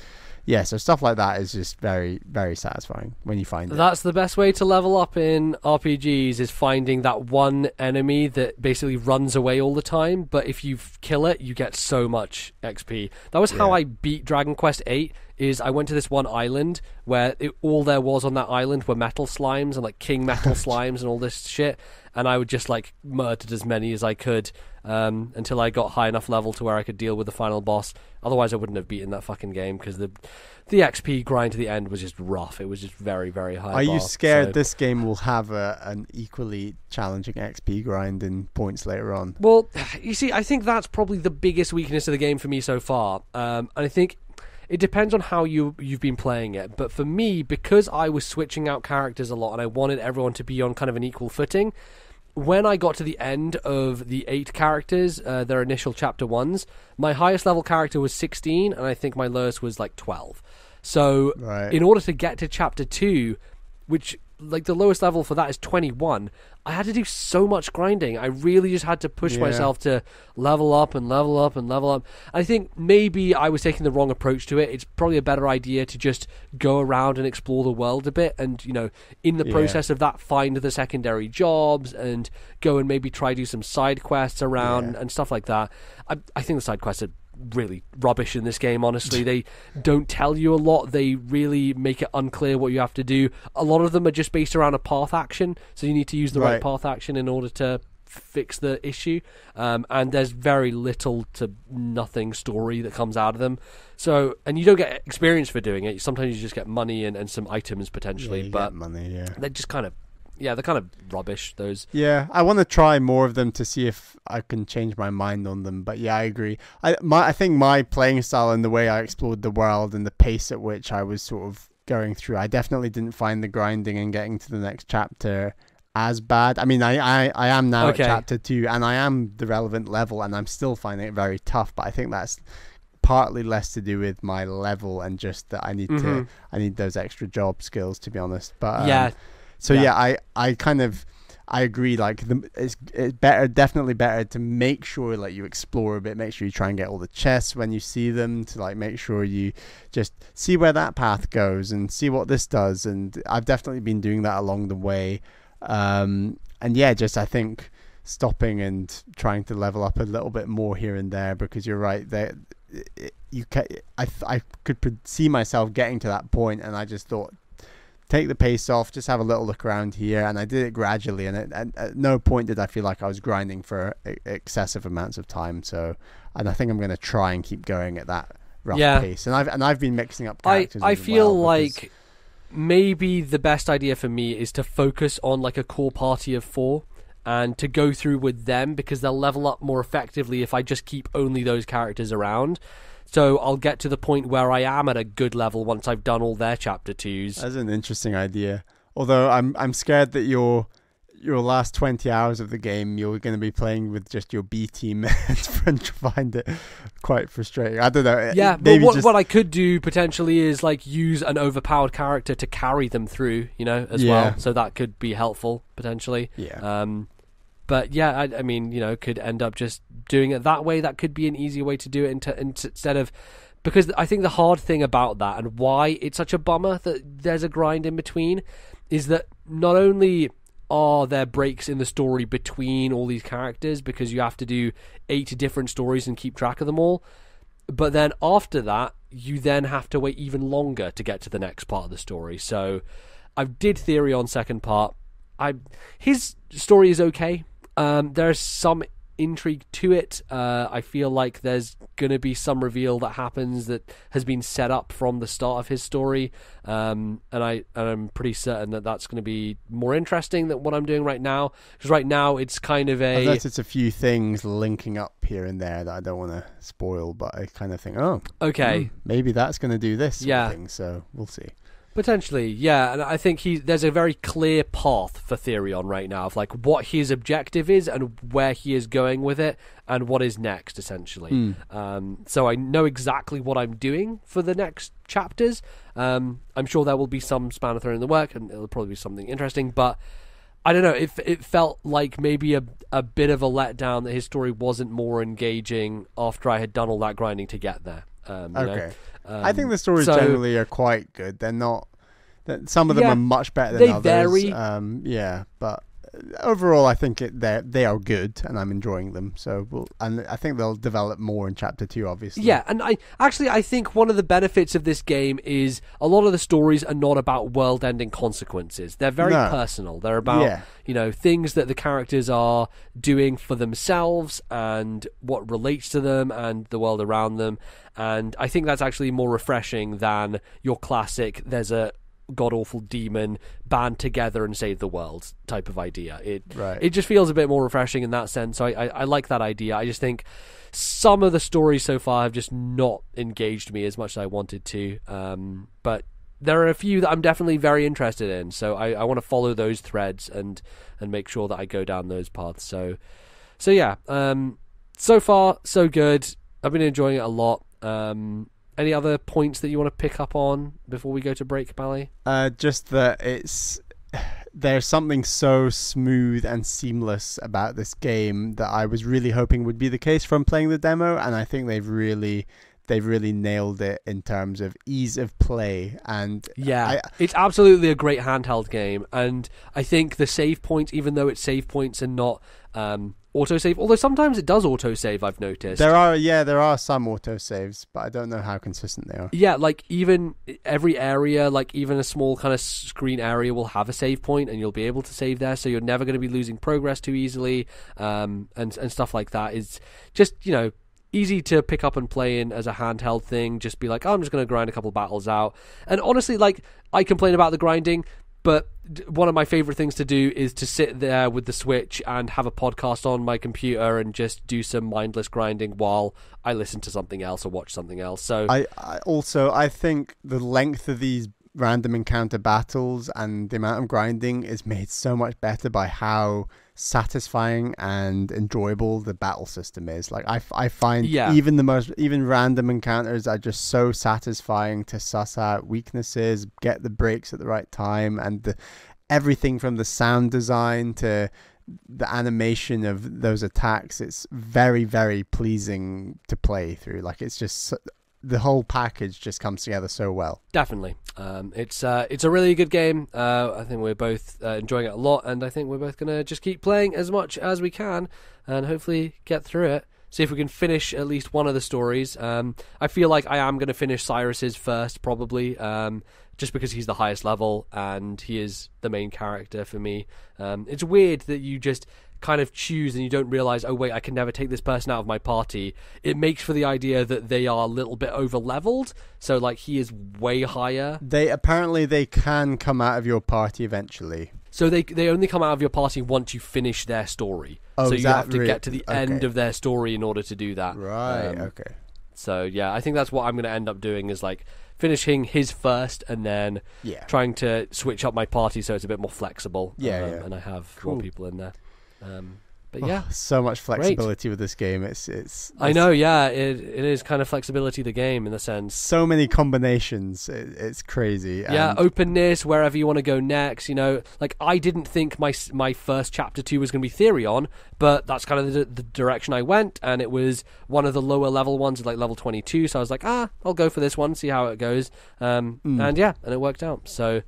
so stuff like that is just very, very satisfying when you find it. That's the best way to level up in RPGs, is finding that one enemy that basically runs away all the time, but if you kill it, you get so much XP. That was how I beat Dragon Quest VIII. Is I went to this one island where all there was on that island were metal slimes and like king metal slimes and all this shit, and I would just like murdered as many as I could until I got high enough level to where I could deal with the final boss. Otherwise I wouldn't have beaten that fucking game, because the XP grind to the end was just rough. It was just very, very high. Are you scared this game will have an equally challenging XP grind in points later on? Well, you see, I think that's probably the biggest weakness of the game for me so far, and I think it depends on how you've been playing it. But for me, because I was switching out characters a lot and I wanted everyone to be on kind of an equal footing, when I got to the end of the 8 characters, their initial chapter 1s, my highest level character was 16, and I think my lowest was like 12. So in order to get to chapter 2, which like the lowest level for that is 21, I had to do so much grinding. I really just had to push myself to level up and level up and level up. I think maybe I was taking the wrong approach to it. It's probably a better idea to just go around and explore the world a bit, and in the process of that, find the secondary jobs and go and maybe try do some side quests around and stuff like that. I think the side quests are really rubbish in this game, honestly. They don't tell you a lot. They really make it unclear what you have to do. A lot of them are just based around a path action, so you need to use the right path action in order to fix the issue, and there's very little to nothing story that comes out of them. So, and you don't get experience for doing it. Sometimes you just get money and some items potentially, but money, they're just kind of Yeah, they're kind of rubbish, those. Yeah, I want to try more of them to see if I can change my mind on them. But yeah, I agree. I think my playing style and the way I explored the world and the pace at which I was sort of going through, I definitely didn't find the grinding and getting to the next chapter as bad. I mean, I am now at chapter 2, and I am the relevant level, and I'm still finding it very tough. But I think that's partly less to do with my level and just that I need those extra job skills, to be honest. But I agree. Like it's definitely better to make sure like you explore a bit, make sure you try and get all the chests when you see them, to like make sure you just see where that path goes and see what this does. And I've definitely been doing that along the way. And yeah, just I think stopping and trying to level up a little bit more here and there, because you're right, I could see myself getting to that point, and I just thought, take the pace off, just have a little look around here. And I did it gradually, and at no point did I feel like I was grinding for excessive amounts of time. And I think I'm going to try and keep going at that rough pace. And I've been mixing up characters. I feel like maybe the best idea for me is to focus on like a core party of 4 and to go through with them, because they'll level up more effectively if I just keep only those characters around. So I'll get to the point where I am at a good level once I've done all their chapter 2s. That's an interesting idea. Although I'm scared that your last 20 hours of the game, you're going to be playing with just your B team and find it quite frustrating. I don't know. Yeah, but what I could do potentially is like use an overpowered character to carry them through, as well. So that could be helpful potentially. Yeah. But yeah, I mean, could end up just doing it that way. That could be an easier way to do it instead of, because I think the hard thing about that, and why it's such a bummer that there's a grind in between, is that not only are there breaks in the story between all these characters, because you have to do 8 different stories and keep track of them all, but then after that, you then have to wait even longer to get to the next part of the story. So I did Therion second part. His story is okay. There's some intrigue to it. I feel like there's going to be some reveal that happens that has been set up from the start of his story, and I'm pretty certain that that's going to be more interesting than what I'm doing right now. Because right now it's kind of unless it's a few things linking up here and there that I don't want to spoil, but I kind of think, maybe that's going to do this sort of thing. So we'll see. Potentially, yeah, and I think there's a very clear path for Therion right now of like what his objective is and where he is going with it and what is next, essentially. So I know exactly what I'm doing for the next chapters. I'm sure there will be some spanner thrown in the work, and it'll probably be something interesting, but I don't know, it felt like maybe a bit of a letdown that his story wasn't more engaging after I had done all that grinding to get there. I think the stories generally are quite good. They're not. Some of them are much better than others. They vary. But overall, I think they are good, and I'm enjoying them. And I think they'll develop more in chapter 2, obviously. Yeah, and I think one of the benefits of this game is a lot of the stories are not about world-ending consequences. They're very personal. They're about things that the characters are doing for themselves and what relates to them and the world around them. And I think that's actually more refreshing than your classic, there's a god-awful demon, band together and save the world type of idea. It just feels a bit more refreshing in that sense. So I like that idea. I just think some of the stories so far have just not engaged me as much as I wanted to. But there are a few that I'm definitely very interested in. So I want to follow those threads and make sure that I go down those paths. So yeah, so far so good. I've been enjoying it a lot. Any other points that you want to pick up on before we go to break, Bally? Just that there's something so smooth and seamless about this game that I was really hoping would be the case from playing the demo, and I think they've really nailed it in terms of ease of play. And it's absolutely a great handheld game, and I think the save points, even though it's save points and not autosave, although sometimes it does autosave, I've noticed. There are some autosaves, but I don't know how consistent they are. Yeah, like even every area, like even a small kind of screen area will have a save point and you'll be able to save there, so you're never going to be losing progress too easily, and stuff like that is just, easy to pick up and play in as a handheld thing. Just be like, I'm just going to grind a couple battles out. And honestly, like, I complain about the grinding, but one of my favorite things to do is to sit there with the Switch and have a podcast on my computer and just do some mindless grinding while I listen to something else or watch something else. So I think the length of these random encounter battles and the amount of grinding is made so much better by how satisfying and enjoyable the battle system is. Like I find even random encounters are just so satisfying to suss out weaknesses, get the breaks at the right time, and everything from the sound design to the animation of those attacks. It's very, very pleasing to play through. Like it's just the whole package just comes together so well. Definitely. It's a really good game. I think we're both enjoying it a lot, and I think we're both going to just keep playing as much as we can and hopefully get through it. See if we can finish at least one of the stories. I feel like I am going to finish Cyrus's first, probably, just because he's the highest level and he is the main character for me. It's weird that you just kind of choose and you don't realize, oh wait, I can never take this person out of my party. It makes for the idea that they are a little bit over leveled, so like he is way higher. They can come out of your party eventually. So they only come out of your party once you finish their story. So you have to get to the end of their story in order to do that. Right, okay. So yeah, I think that's what I'm going to end up doing, is like finishing his first and then trying to switch up my party so it's a bit more flexible. And I have more people in there. But yeah, so much flexibility with this game. It's I know, yeah, it is kind of flexibility the game in the sense. So many combinations. It's crazy. Yeah, openness, wherever you want to go next. You know, like I didn't think my first chapter 2 was going to be Therion, but that's kind of the direction I went, and it was one of the lower level ones, like level 22. So I was like, I'll go for this one, see how it goes. And it worked out. So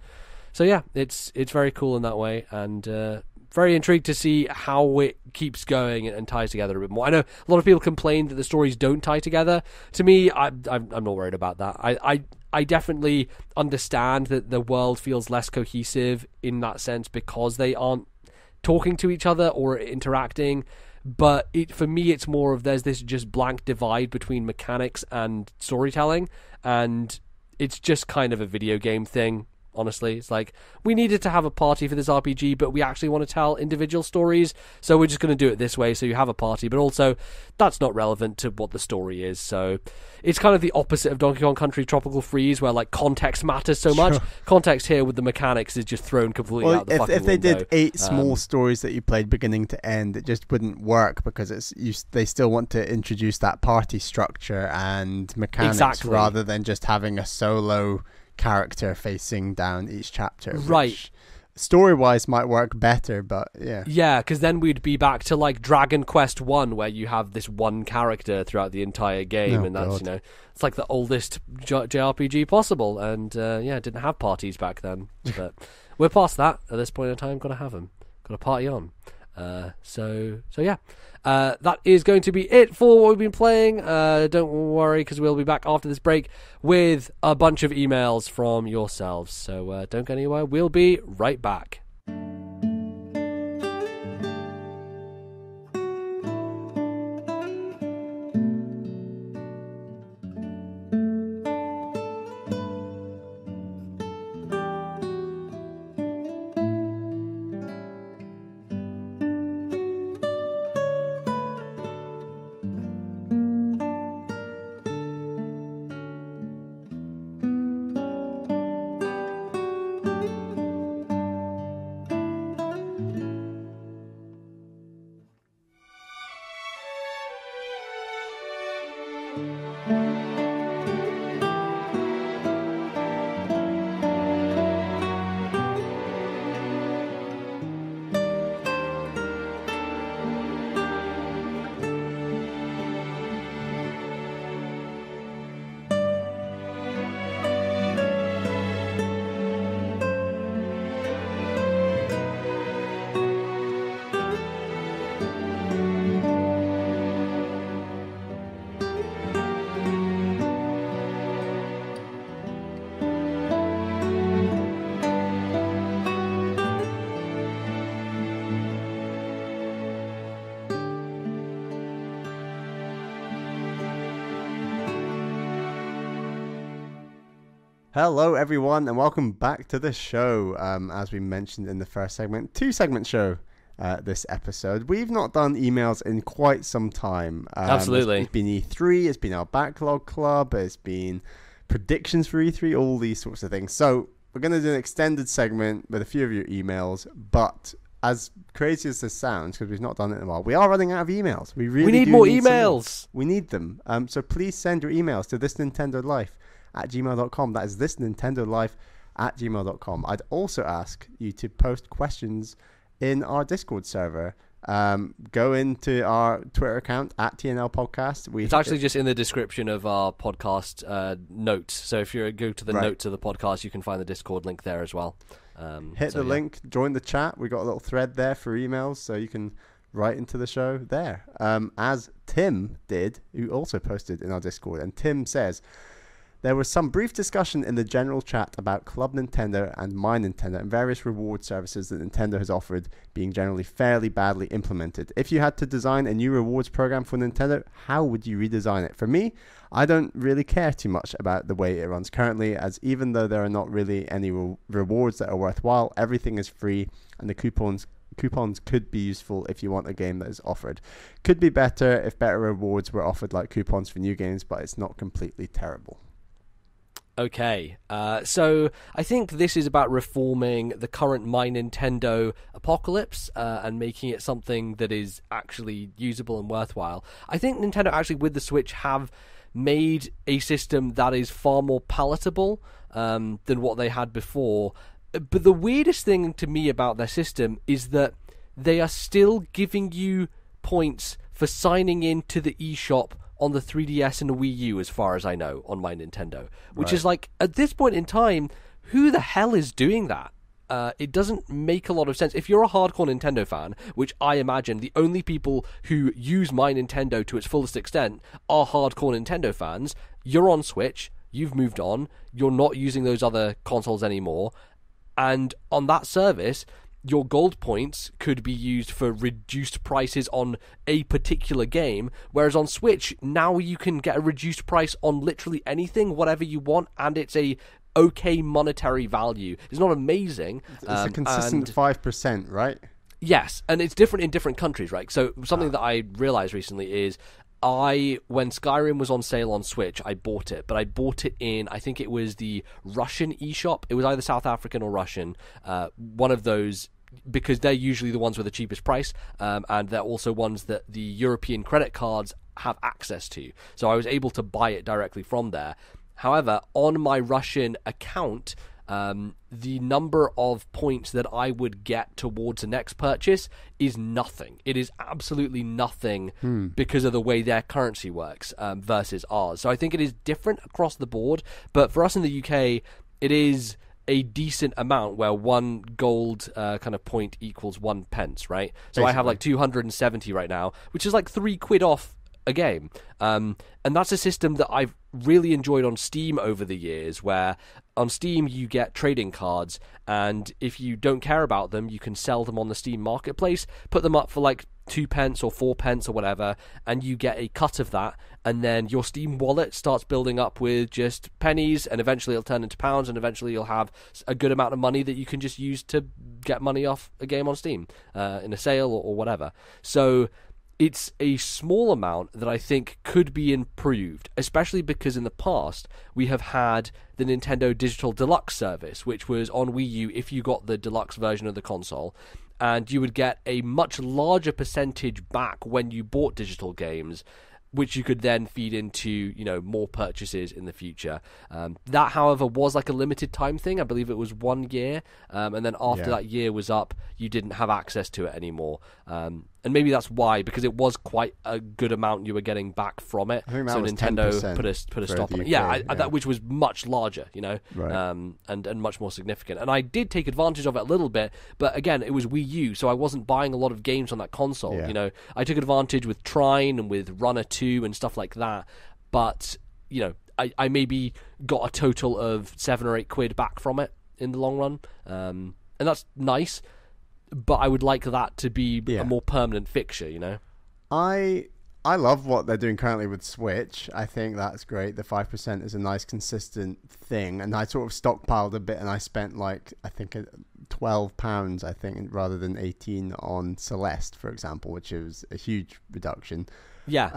yeah, it's very cool in that way, and very intrigued to see how it keeps going and ties together a bit more. I know a lot of people complain that the stories don't tie together. To me, I'm not worried about that. I definitely understand that the world feels less cohesive in that sense because they aren't talking to each other or interacting. But for me, it's more of there's this just blank divide between mechanics and storytelling, and it's just kind of a video game thing. Honestly, it's like we needed to have a party for this RPG, but we actually want to tell individual stories, so we're just going to do it this way. So you have a party, but also that's not relevant to what the story is. So it's kind of the opposite of Donkey Kong Country Tropical Freeze, where like context matters so much. Context here with the mechanics is just thrown completely out the fucking window. If they did 8 small stories that you played beginning to end, it just wouldn't work because they still want to introduce that party structure and mechanics rather than just having a solo character facing down each chapter, right? Story-wise might work better, but because then we'd be back to like Dragon Quest 1, where you have this one character throughout the entire game, and that's it's like the oldest JRPG possible, and didn't have parties back then, but we're past that at this point in time. Gotta have them, gotta party on. So yeah, that is going to be it for what we've been playing. Don't worry, because we'll be back after this break with a bunch of emails from yourselves. So don't go anywhere. We'll be right back. Hello, everyone, and welcome back to the show. As we mentioned in the first segment, 2-segment show this episode. We've not done emails in quite some time. Absolutely. It's been E3, it's been our backlog club, it's been predictions for E3, all these sorts of things. So we're going to do an extended segment with a few of your emails, but as crazy as this sounds, because we've not done it in a while, we are running out of emails. We need more emails. We need them. So please send your emails to thisnintendolife@gmail.com. That is thisnintendolife@gmail.com. I'd also ask you to post questions in our Discord server. Go into our Twitter account @TNL Podcast. It's actually just in the description of our podcast notes. So if you go to the notes of the podcast, you can find the Discord link there as well. Hit the link, join the chat. We got a little thread there for emails, so you can write into the show there. As Tim did, who also posted in our Discord, and Tim says, there was some brief discussion in the general chat about Club Nintendo and My Nintendo and various reward services that Nintendo has offered being generally fairly badly implemented. If you had to design a new rewards program for Nintendo, how would you redesign it? For me, I don't really care too much about the way it runs currently, as even though there are not really any rewards that are worthwhile, everything is free and the coupons could be useful if you want a game that is offered. Could be better if better rewards were offered like coupons for new games, but it's not completely terrible. Okay, so I think this is about reforming the current My Nintendo apocalypse and making it something that is actually usable and worthwhile. I think Nintendo actually with the Switch have made a system that is far more palatable than what they had before. But the weirdest thing to me about their system is that they are still giving you points for signing in to the eShop on the 3DS and the Wii U, as far as I know, on My Nintendo. Which is like, at this point in time, who the hell is doing that? It doesn't make a lot of sense. If you're a hardcore Nintendo fan, which I imagine the only people who use My Nintendo to its fullest extent are hardcore Nintendo fans, you're on Switch, you've moved on, you're not using those other consoles anymore, and on that service, your gold points could be used for reduced prices on a particular game, whereas on Switch, now you can get a reduced price on literally anything, whatever you want, and it's a okay monetary value. It's not amazing. It's a consistent 5%, right? Yes, and it's different in different countries, right? So something that I realized recently is when Skyrim was on sale on Switch, I bought it, but I bought it in, I think it was the Russian eShop. It was either South African or Russian, one of those, because they're usually the ones with the cheapest price, and they're also ones that the European credit cards have access to. So I was able to buy it directly from there. However, on my Russian account, the number of points that I would get towards the next purchase is nothing. It is absolutely nothing because of the way their currency works versus ours. So I think it is different across the board, but for us in the UK, it is a decent amount where one gold kind of point equals 1 pence, right? So basically, I have like 270 right now, which is like £3 off a game. And that's a system that I've really enjoyed on Steam over the years, where on Steam you get trading cards, and if you don't care about them, you can sell them on the Steam marketplace, put them up for like 2 pence or 4 pence or whatever, and you get a cut of that, and then your Steam wallet starts building up with just pennies, and eventually it'll turn into pounds, and eventually you'll have a good amount of money that you can just use to get money off a game on Steam in a sale or whatever. So it's a small amount that I think could be improved, especially because in the past we have had the Nintendo Digital Deluxe service, which was on Wii U if you got the deluxe version of the console, and you would get a much larger percentage back when you bought digital games, which you could then feed into, you know, more purchases in the future. That, however, was like a limited time thing. I believe it was 1 year, and then after that year was up, you didn't have access to it anymore. And maybe that's why, because it was quite a good amount you were getting back from it. I think that so was Nintendo 10% put a stop on it. UK, Yeah, that which was much larger, you know, right. and much more significant. And I did take advantage of it a little bit, but again, it was Wii U, so I wasn't buying a lot of games on that console. Yeah. You know, I took advantage with Trine and with Runner 2 and stuff like that, but you know, I maybe got a total of £7 or £8 back from it in the long run, and that's nice. But I would like that to be a more permanent fixture, you know. I I love what they're doing currently with Switch. I think that's great. The 5% is a nice consistent thing, and I sort of stockpiled a bit, and I spent like I think £12, I think, rather than 18 on Celeste, for example, which is a huge reduction. Yeah.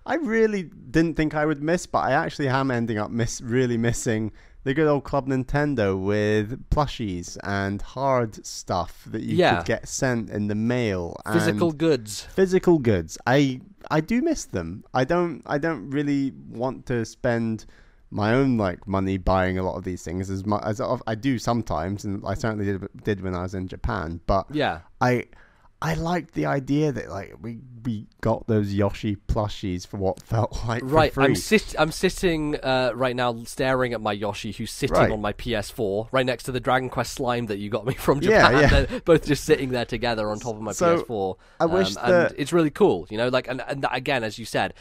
I really didn't think I would miss, but I actually am ending up really missing the good old Club Nintendo with plushies and hard stuff that you could get sent in the mail. Physical goods. Physical goods. I do miss them. I don't really want to spend my own like money buying a lot of these things as much as I do sometimes, and I certainly did when I was in Japan. But yeah, I liked the idea that like we got those Yoshi plushies for what felt like for free. I'm sitting right now staring at my Yoshi who's sitting on my PS4 right next to the Dragon Quest slime that you got me from Japan. Yeah. They're both just sitting there together on top of my PS4. I wish and it's really cool, you know, like and again, as you said,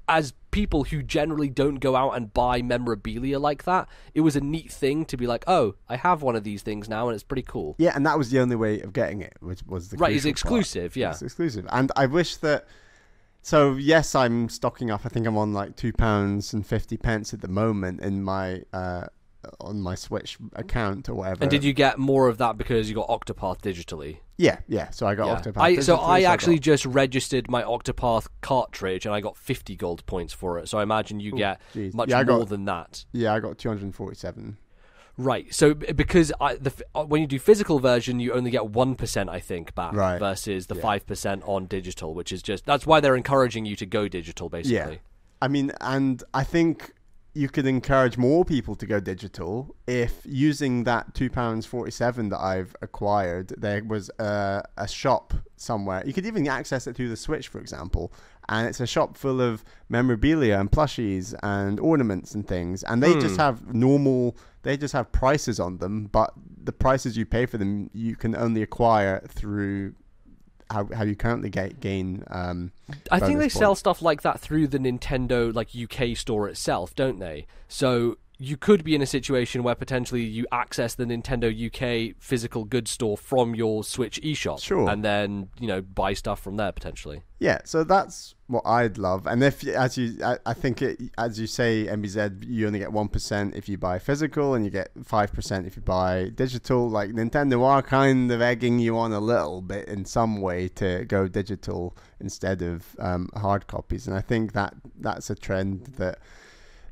as people who generally don't go out and buy memorabilia like that, it was a neat thing to be like, oh, I have one of these things now, and it's pretty cool. Yeah, and that was the only way of getting it, which was the right. It's exclusive, part. Yeah, it's exclusive, and I wish that. So yes, I'm stocking up. I think I'm on like £2.50 at the moment in my on my Switch account or whatever. And did you get more of that because you got Octopath digitally? Yeah. So I got Octopath digitally. So I actually just registered my Octopath cartridge and I got 50 gold points for it. So I imagine you get much more than that. Yeah, I got 247. Right. So because when you do physical version, you only get 1%, I think, back versus the 5% on digital, which is that's why they're encouraging you to go digital, basically. Yeah. I mean, and I think you could encourage more people to go digital if using that £2.47 that I've acquired, there was a shop somewhere. You could even access it through the Switch, for example. And it's a shop full of memorabilia and plushies and ornaments and things. And they just have they just have prices on them. But the prices you pay for them, you can only acquire through how you currently gain I think they points. sell stuff like that through the Nintendo like UK store itself, don't they? So you could be in a situation where potentially you access the Nintendo UK physical goods store from your Switch eShop, sure, and then buy stuff from there potentially. Yeah, so that's what I'd love. And if, as you say, MBZ, you only get 1% if you buy physical, and you get 5% if you buy digital. Like Nintendo are kind of egging you on a little bit in some way to go digital instead of hard copies, and I think that's a trend that.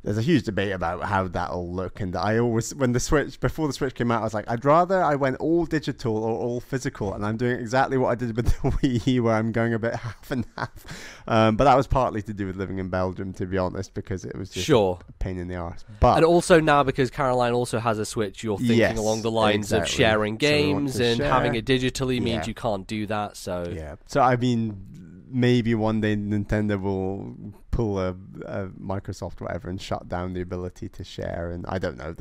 There's a huge debate about how that'll look, and I always, before the Switch came out, I was like, I'd rather I went all digital or all physical, and I'm doing exactly what I did with the Wii, where I'm going a bit half and half. But that was partly to do with living in Belgium, to be honest, because it was just a pain in the arse. And also now, because Caroline also has a Switch, you're thinking along the lines of sharing games, and having it digitally means you can't do that. So I mean, maybe one day Nintendo will pull a Microsoft or whatever and shut down the ability to share, and I don't know.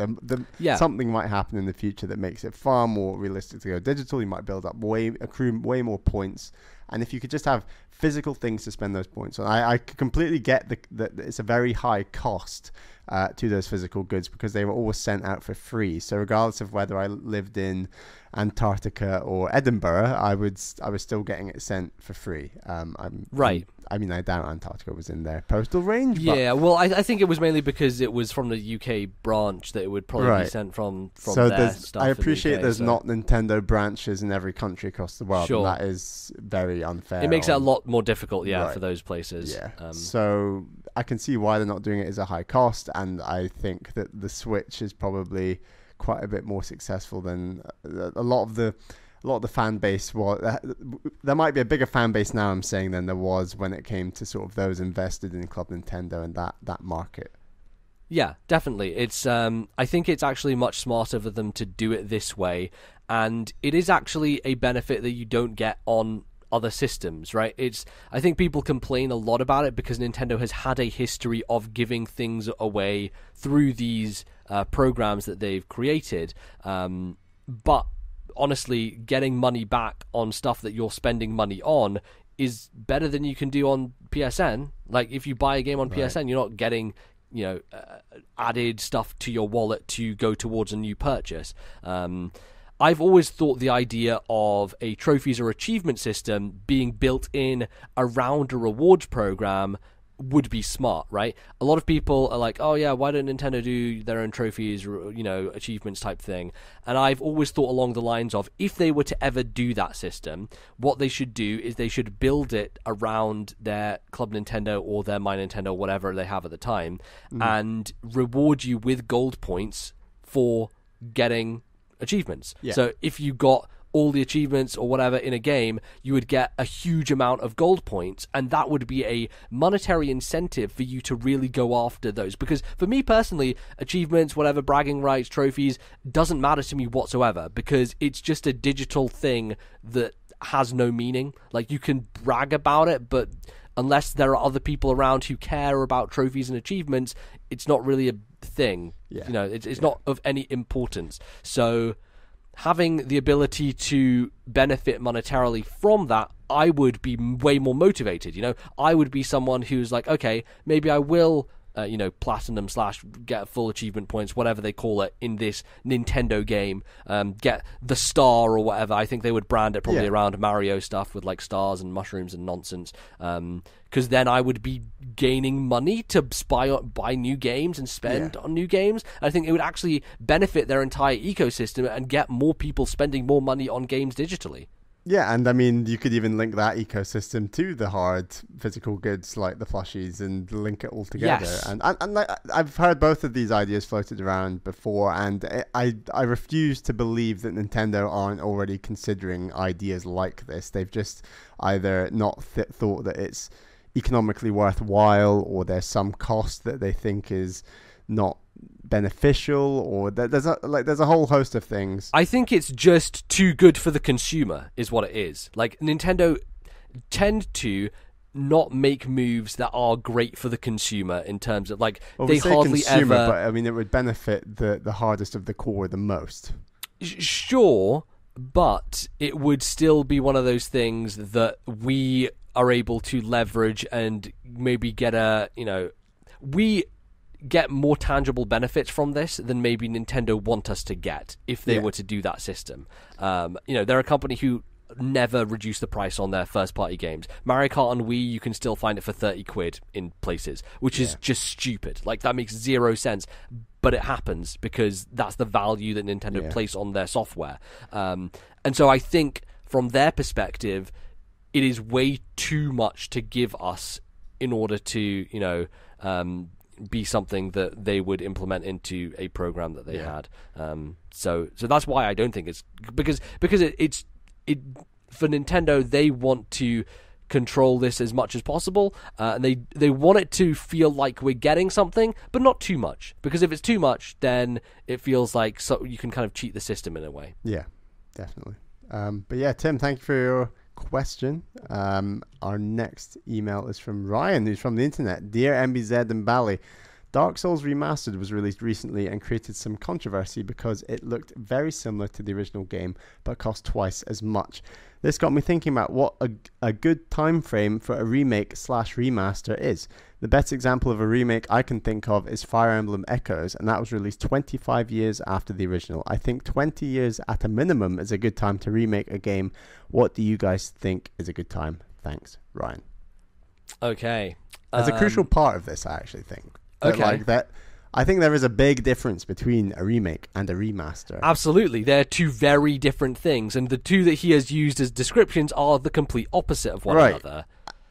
Something might happen in the future that makes it far more realistic to go digital. You might build up accrue way more points, and if you could just have physical things to spend those points on, I completely get that it's a very high cost to those physical goods because they were always sent out for free. So regardless of whether I lived in Antarctica or Edinburgh, I was still getting it sent for free. I mean, I doubt Antarctica was in their postal range. Yeah, well, I think it was mainly because it was from the UK branch that it would probably be sent from their stuff. I appreciate there's not Nintendo branches in every country across the world, and that is very unfair. It makes it a lot more difficult, for those places. Yeah. So I can see why they're not doing it as a high cost, and I think that the Switch is probably quite a bit more successful than a lot of the fan base. There might be a bigger fan base now, I'm saying, than there was when it came to sort of those invested in Club Nintendo and that market. Yeah, definitely. It's I think it's actually much smarter for them to do it this way, and it is actually a benefit that you don't get on other systems, right? I think people complain a lot about it because Nintendo has had a history of giving things away through these programs that they've created, but honestly, getting money back on stuff that you're spending money on is better than you can do on PSN. Like, if you buy a game on PSN, you're not getting added stuff to your wallet to go towards a new purchase. I've always thought the idea of a trophies or achievement system being built in around a rewards program would be smart, right? A lot of people are like, oh yeah, why don't Nintendo do their own trophies, achievements type thing? And I've always thought along the lines of, if they were to ever do that system, what they should do is they should build it around their Club Nintendo or their My Nintendo, whatever they have at the time, and reward you with gold points for getting achievements. Yeah. So if you got all the achievements or whatever in a game, you would get a huge amount of gold points, and that would be a monetary incentive for you to really go after those. Because for me personally, achievements, whatever, bragging rights, trophies, doesn't matter to me whatsoever, because it's just a digital thing that has no meaning. Like, you can brag about it, but unless there are other people around who care about trophies and achievements, it's not really a thing. Yeah. It's not of any importance. So having the ability to benefit monetarily from that, I would be way more motivated. I would be someone who's like, okay, maybe I will platinum / get full achievement points, whatever they call it, in this Nintendo game, get the star or whatever. I think they would brand it probably around Mario stuff with like stars and mushrooms and nonsense, because then I would be gaining money to buy new games and spend on new games. I think it would actually benefit their entire ecosystem and get more people spending more money on games digitally. Yeah, and I mean, you could even link that ecosystem to the hard physical goods like the plushies and link it all together. Yes. And I've heard both of these ideas floated around before, and I refuse to believe that Nintendo aren't already considering ideas like this. They've just either not thought that it's economically worthwhile, or there's some cost that they think is not beneficial, or there's a whole host of things. I think it's just too good for the consumer is what it is. Like, Nintendo tend to not make moves that are great for the consumer in terms of, like, well, they hardly consumer, ever. But I mean, it would benefit the hardest of the core the most. Sure, but it would still be one of those things that we are able to leverage and maybe get we get more tangible benefits from this than maybe Nintendo want us to get if they were to do that system. They're a company who never reduce the price on their first party games. Mario Kart on Wii, you can still find it for 30 quid in places, which is just stupid. Like, that makes zero sense, but it happens because that's the value that Nintendo place on their software. And so I think from their perspective, it is way too much to give us in order to, be something that they would implement into a program that they had. So that's why I don't think it's because it's for Nintendo. They want to control this as much as possible, and they want it to feel like we're getting something, but not too much. Because if it's too much, then it feels like you can kind of cheat the system in a way. Yeah, definitely. But yeah, Tim, thank you for your question. Our next email is from Ryan, who's from the internet. Dear MBZ and Bally, Dark Souls Remastered was released recently and created some controversy because it looked very similar to the original game but cost twice as much. This got me thinking about what a good time frame for a remake / remaster is. The best example of a remake I can think of is Fire Emblem Echoes, and that was released 25 years after the original. I think 20 years at a minimum is a good time to remake a game. What do you guys think is a good time? Thanks, Ryan. Okay. That's a crucial part of this, I actually think. I think there is a big difference between a remake and a remaster. Absolutely. They're two very different things, and the two that he has used as descriptions are the complete opposite of one another.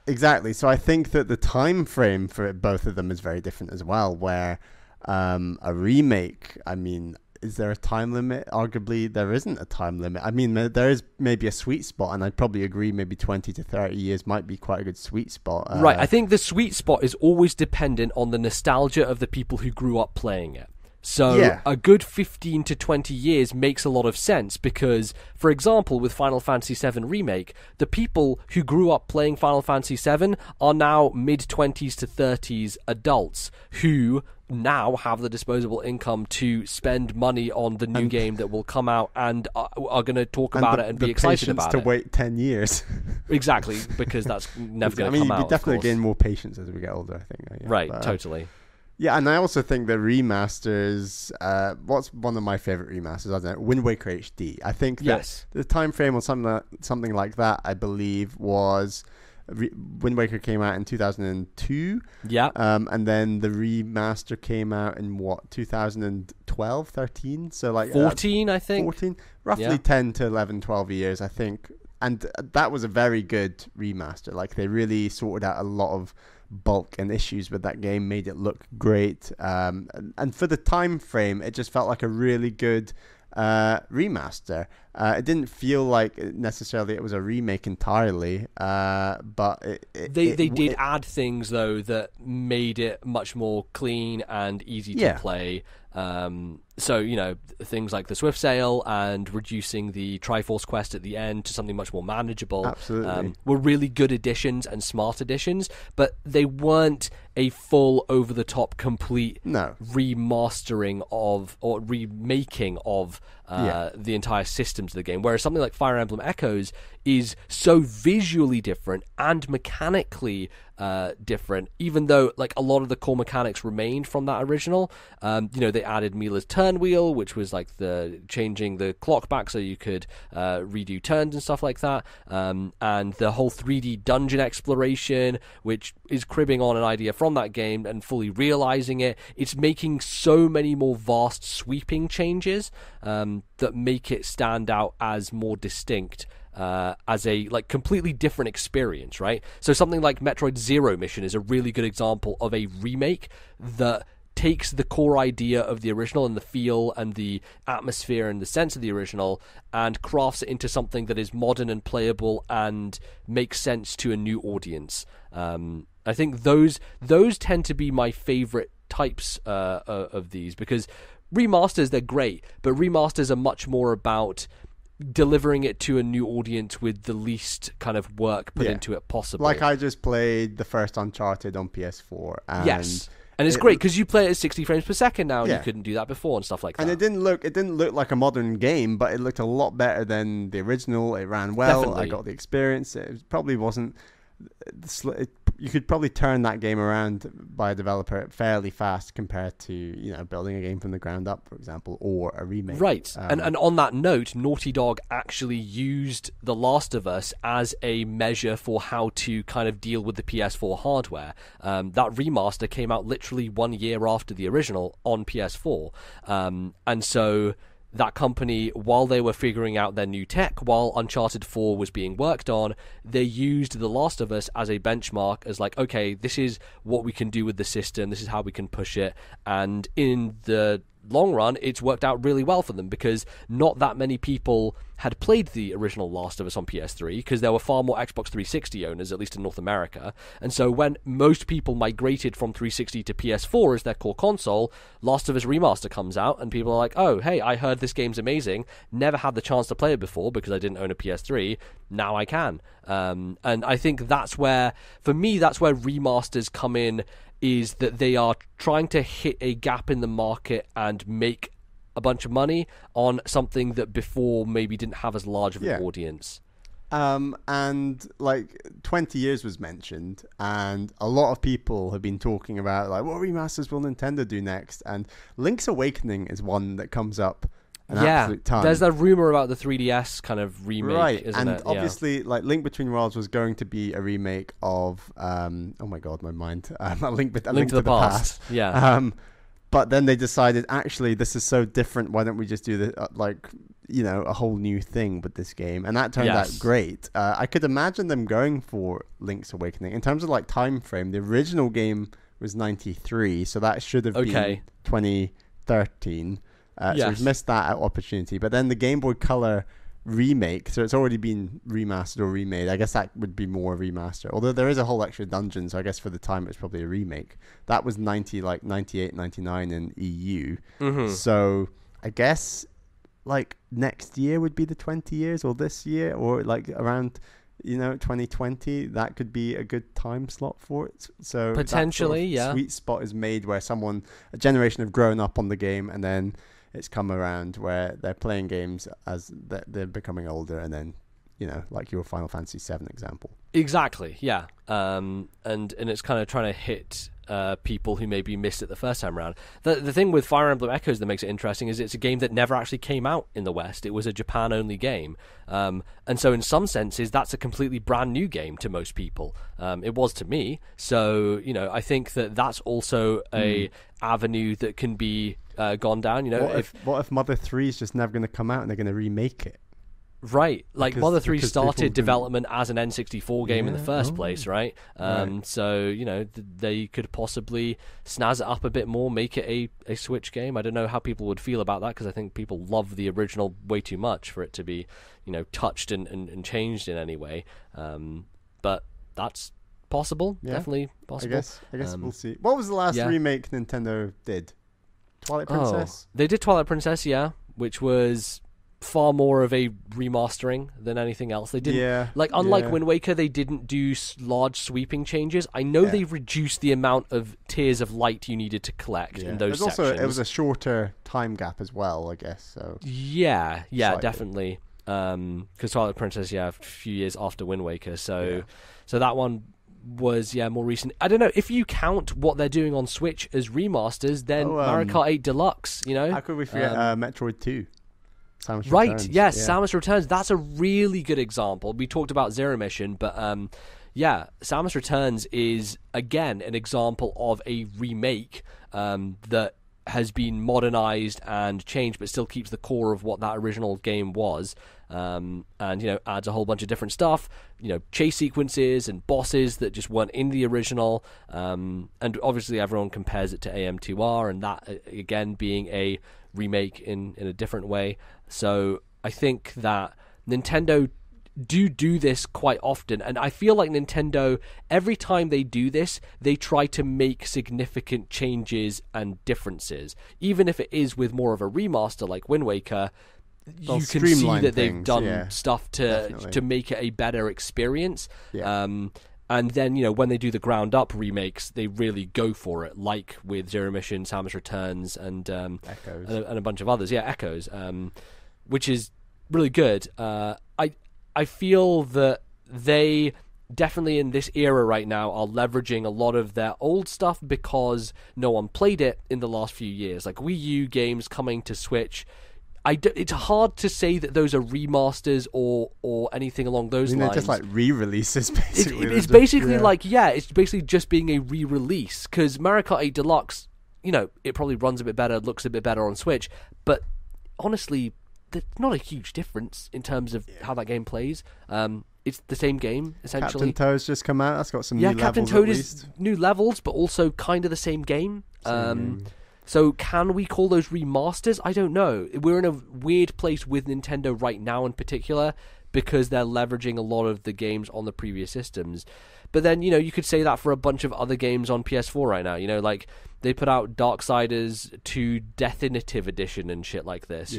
Exactly. So I think that the time frame for both of them is very different as well, where a remake, I mean, is there a time limit? Arguably, there isn't a time limit. I mean, there is maybe a sweet spot, and I'd probably agree maybe 20 to 30 years might be quite a good sweet spot. Right. I think the sweet spot is always dependent on the nostalgia of the people who grew up playing it. So a good 15 to 20 years makes a lot of sense because, for example, with Final Fantasy VII Remake, the people who grew up playing Final Fantasy VII are now mid-20s to 30s adults who now have the disposable income to spend money on the new game that will come out and are going to talk about it and be excited about it. The patience to wait 10 years. Exactly, because that's never going to come out. You definitely gain more patience as we get older, I think. Right, totally. Yeah, and I also think the remasters, what's one of my favorite remasters? I don't know, Wind Waker HD. I think that Yes. the time frame or something like that, I believe, was Wind Waker came out in 2002. Yeah. And then the remaster came out in what, 2012, 13? So like 14, I think. 14, roughly Yeah. 10 to 11, 12 years, I think. And that was a very good remaster. Like they really sorted out a lot of bulk and issues with that game, made it look great. And for the time frame, it just felt like a really good remaster. It didn't feel like necessarily it was a remake entirely, but They did add things though that made it much more clean and easy to play. So, you know, things like the Swift Sail and reducing the Triforce quest at the end to something much more manageable. Absolutely. Were really good additions and smart additions, but they weren't a full over-the-top complete remastering of or remaking of the entire systems of the game. Whereas something like Fire Emblem Echoes is so visually different and mechanically different, even though like a lot of the core mechanics remained from that original. You know, they added Mila's turn wheel, which was like the changing the clock back so you could redo turns and stuff like that, and the whole 3D dungeon exploration, which is cribbing on an idea from that game and fully realizing it. It's making so many more vast sweeping changes that make it stand out as more distinct, as a like completely different experience, right? So something like Metroid Zero Mission is a really good example of a remake that takes the core idea of the original and the feel and the atmosphere and the sense of the original and crafts it into something that is modern and playable and makes sense to a new audience. I think those tend to be my favorite types of these, because remasters, they're great, but remasters are much more about delivering it to a new audience with the least kind of work put into it possible. Like I just played the first Uncharted on PS4. And yes. And it's great because you play it at 60 frames per second now, and you couldn't do that before and stuff like that. And it didn't look like a modern game, but it looked a lot better than the original. It ran well. Definitely. I got the experience. It probably wasn't. You could probably turn that game around by a developer fairly fast compared to, you know, building a game from the ground up, for example, or a remake. Right. And on that note, Naughty Dog actually used The Last of Us as a measure for how to kind of deal with the PS4 hardware. That remaster came out literally 1 year after the original on PS4. And so that company, while they were figuring out their new tech, while Uncharted 4 was being worked on, they used The Last of Us as a benchmark, as like, okay, this is what we can do with the system, this is how we can push it, and in the long run, it's worked out really well for them because not that many people had played the original Last of Us on PS3 because there were far more Xbox 360 owners, at least in North America. And so when most people migrated from 360 to PS4 as their core console, Last of Us Remaster comes out and people are like, oh, hey, I heard this game's amazing. Never had the chance to play it before because I didn't own a PS3. Now I can. And I think that's where, for me, that's where remasters come in, is that they are trying to hit a gap in the market and make a bunch of money on something that before maybe didn't have as large of an audience. And like 20 years was mentioned, and a lot of people have been talking about like, what remasters will Nintendo do next? And Link's Awakening is one that comes up an absolute ton. There's that rumor about the 3DS kind of remake, right? Isn't and it? Obviously, like Link Between Worlds was going to be a remake of oh my god, my mind, a Link to the Past. Yeah. But then they decided, actually, this is so different. Why don't we just do the a whole new thing with this game? And that turned out great. I could imagine them going for Link's Awakening in terms of like time frame. The original game was 93, so that should have been 2013. So we've missed that opportunity. But then the Game Boy Color remake, so it's already been remastered or remade. I guess that would be more a remaster. Although there is a whole extra dungeon, so I guess for the time it's probably a remake. That was 98, 99 in EU. Mm-hmm. So I guess like next year would be the 20 years, or this year, or like around 2020. That could be a good time slot for it. So potentially, that sort of sweet spot is made where a generation have grown up on the game, and then it's come around where they're playing games as they're becoming older, and then, like your Final Fantasy VII example. Exactly, yeah. And it's kind of trying to hit people who maybe missed it the first time around. The thing with Fire Emblem Echoes that makes it interesting is it's a game that never actually came out in the West. It was a Japan-only game. And so in some senses, that's a completely brand new game to most people. It was to me. So, I think that that's also a avenue that can be gone down. What if Mother 3 is just never going to come out and they're going to remake it? Right, like Mother 3 started people development as an N64 game in the first place, right? So, they could possibly snazz it up a bit more, make it a Switch game. I don't know how people would feel about that, because I think people love the original way too much for it to be, touched and changed in any way. But that's possible, definitely possible. I guess we'll see. What was the last remake Nintendo did? Twilight Princess? They did Twilight Princess, which was far more of a remastering than anything else. They didn't unlike Wind Waker, they didn't do large sweeping changes. I know they reduced the amount of tiers of light you needed to collect in those sections. It was a shorter time gap as well, I guess. So definitely. Because Twilight Princess, a few years after Wind Waker, so that one was more recent. I don't know if you count what they're doing on Switch as remasters. Then Mario Kart 8 Deluxe. How could we forget Metroid 2? Samus right, Returns. yes, Samus Returns. That's a really good example. We talked about Zero Mission, but Samus Returns is, again, an example of a remake that has been modernized and changed, but still keeps the core of what that original game was, and adds a whole bunch of different stuff, chase sequences and bosses that just weren't in the original, and obviously everyone compares it to AM2R, and that again being a remake in a different way. So I think that Nintendo do this quite often, and I feel like Nintendo, every time they do this, they try to make significant changes and differences, even if it is with more of a remaster like Wind Waker. You can see that they've done stuff to make it a better experience. And then, when they do the ground up remakes, they really go for it, like with Zero Mission, Samus Returns, and Echoes. and a bunch of others. Echoes, which is really good. I feel that they definitely in this era right now are leveraging a lot of their old stuff because no one played it in the last few years. Like Wii U games coming to Switch. It's hard to say that those are remasters or anything along those lines. They're just like re-releases, basically. It's basically it's basically just being a re-release, because Mario Kart 8 Deluxe, it probably runs a bit better, looks a bit better on Switch, but honestly, there's not a huge difference in terms of how that game plays. It's the same game, essentially. Captain Toad's just come out. That's got some new levels, Captain Toad is new levels, but also kind of the same game. So can we call those remasters? I don't know. We're in a weird place with Nintendo right now in particular, because they're leveraging a lot of the games on the previous systems. But then, you could say that for a bunch of other games on PS4 right now. Like they put out Darksiders 2 Definitive Edition and shit like this.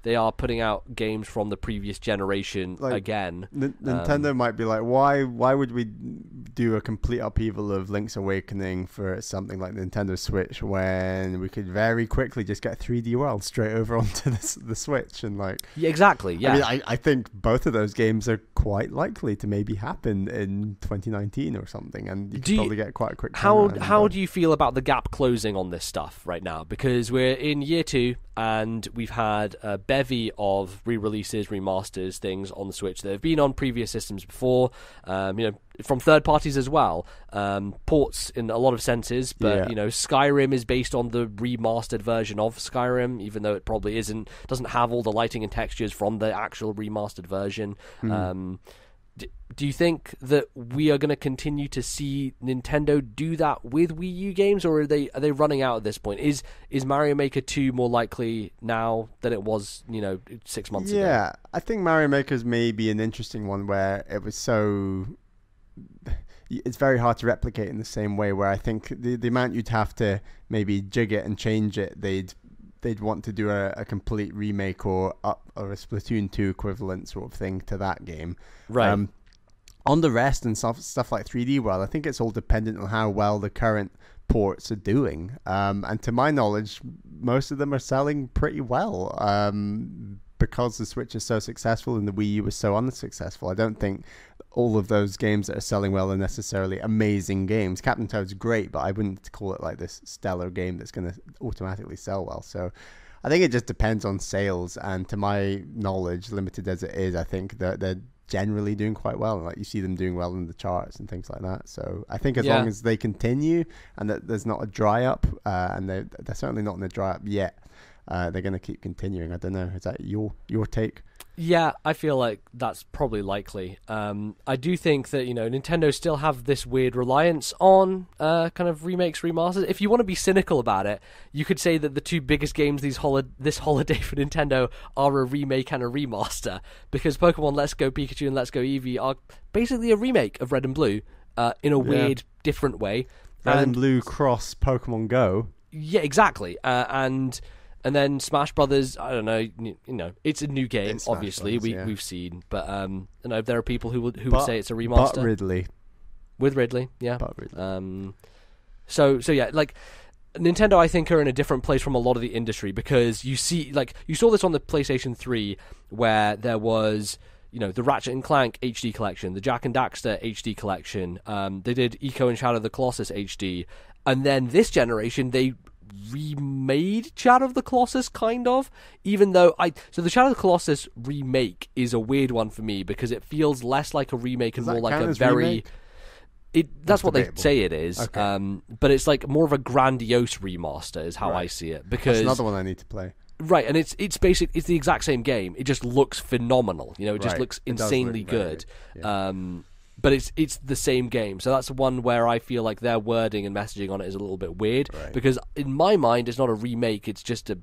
They are putting out games from the previous generation again. Nintendo might be like, why would we do a complete upheaval of Link's Awakening for something like Nintendo Switch when we could very quickly just get 3D World straight over onto the Switch and exactly. I mean, I think both of those games are quite likely to maybe happen in 2019 or something, and you could probably get quite a quick turnaround. How do you feel about the gap closing on this stuff right now? Because we're in year 2 and we've had a bevy of re-releases, remasters, things on the Switch that have been on previous systems before, from third parties as well, ports in a lot of senses, but Skyrim is based on the remastered version of Skyrim, even though it probably doesn't have all the lighting and textures from the actual remastered version. Do you think that we are going to continue to see Nintendo do that with Wii U games, or are they running out at this point? Is Mario Maker 2 more likely now than it was 6 months ago? Yeah, I think Mario Maker's may be an interesting one where it was so... It's very hard to replicate in the same way, where I think the amount you'd have to maybe jig it and change it, they'd want to do a complete remake or a Splatoon 2 equivalent sort of thing to that game. Right. On the rest and stuff like 3D World, I think it's all dependent on how well the current ports are doing. And to my knowledge, most of them are selling pretty well. because the Switch is so successful and the Wii U was so unsuccessful. I don't think all of those games that are selling well are necessarily amazing games. Captain Toad's great, but I wouldn't call it like this stellar game that's going to automatically sell well. So I think it just depends on sales, and to my knowledge, limited as it is, I think that they're generally doing quite well. Like, you see them doing well in the charts and things like that. So I think as long as they continue and that there's not a dry up, and they're certainly not in a dry up yet, they're going to keep continuing. I don't know. Is that your take? Yeah, I feel like that's probably likely. I do think that, Nintendo still have this weird reliance on kind of remakes, remasters. If you want to be cynical about it, you could say that the two biggest games this holiday for Nintendo are a remake and a remaster, because Pokemon Let's Go Pikachu and Let's Go Eevee are basically a remake of Red and Blue in a weird, different way. Red and Blue cross Pokemon Go. Yeah, exactly. And then Smash Brothers, I don't know, it's a new game, obviously, we've seen, but there are people who would say it's a remaster. But Ridley. With Ridley, yeah. But Ridley. So yeah, like, Nintendo, I think, are in a different place from a lot of the industry, because you saw this on the PlayStation 3, where there was, the Ratchet and Clank HD collection, the Jak and Daxter HD collection, they did Echo and Shadow of the Colossus HD, and then this generation, they remade Shadow of the Colossus, kind of, even though so the Shadow of the Colossus remake is a weird one for me, because it feels less like a remake and more like a very remake? That's what debatable. They say it is, okay. But it's like more of a grandiose remaster is how I see it, because that's another one I need to play. Right, and it's the exact same game, it just looks phenomenal, it just looks insanely good. Yeah. But it's the same game, so that's one where I feel like their wording and messaging on it is a little bit weird, because in my mind it's not a remake, it's just a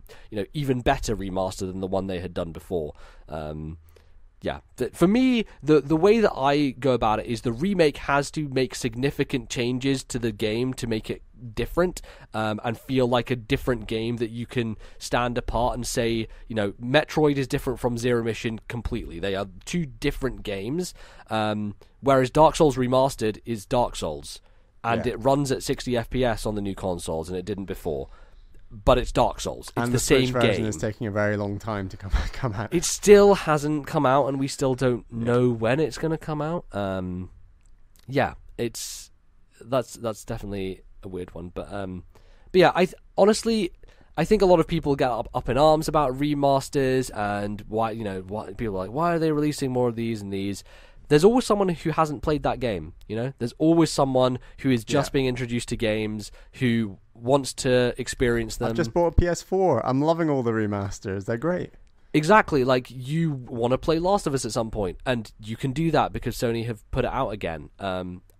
even better remaster than the one they had done before. For me, the way that I go about it is the remake has to make significant changes to the game to make it different, and feel like a different game that you can stand apart and say, Metroid is different from Zero Mission completely. They are two different games, whereas Dark Souls Remastered is Dark Souls, and it runs at 60 FPS on the new consoles, and it didn't before. But it's Dark Souls. It's the same game. And the Switch version is taking a very long time to come out. It still hasn't come out, and we still don't know when it's going to come out. That's definitely a weird one. But yeah, I think a lot of people get up in arms about remasters, and why people are like, why are they releasing more of these and these? There's always someone who hasn't played that game, There's always someone who is just being introduced to games, who wants to experience them. I've just bought a PS4. I'm loving all the remasters. They're great. Exactly. Like, you want to play Last of Us at some point, and you can do that because Sony have put it out again.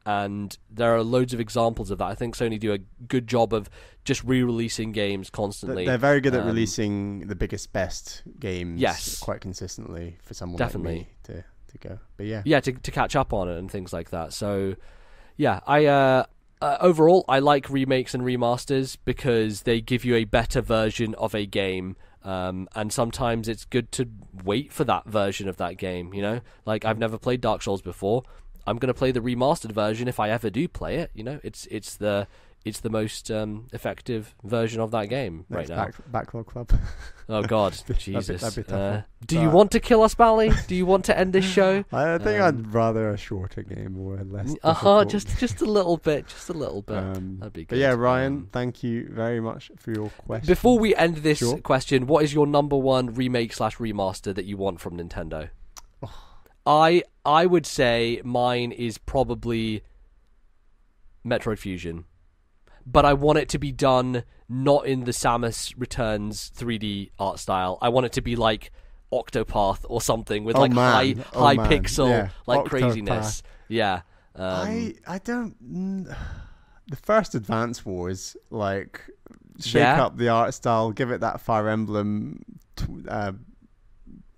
And there are loads of examples of that. I think Sony do a good job of just re-releasing games constantly. They're very good at releasing the biggest, best games quite consistently for someone like me to go. But to catch up on it and things like that. So I overall I like remakes and remasters because they give you a better version of a game, and sometimes it's good to wait for that version of that game. Like, I've never played Dark Souls before. I'm going to play the remastered version if I ever do play it. It's the most effective version of that game right now. Backlog Club. Oh God, Jesus! That'd be tough. Do you want to kill us, Bally? Do you want to end this show? I think I'd rather a shorter game or a less. Just a little bit, That'd be good. But yeah, Ryan, thank you very much for your question. Before we end this question, what is your number one remake/remaster that you want from Nintendo? I would say mine is probably Metroid Fusion. But I want it to be done not in the Samus Returns 3D art style. I want it to be like Octopath or something with high pixel Octopath. craziness. Yeah. I don't. The first Advance Wars, shake up the art style, give it that Fire Emblem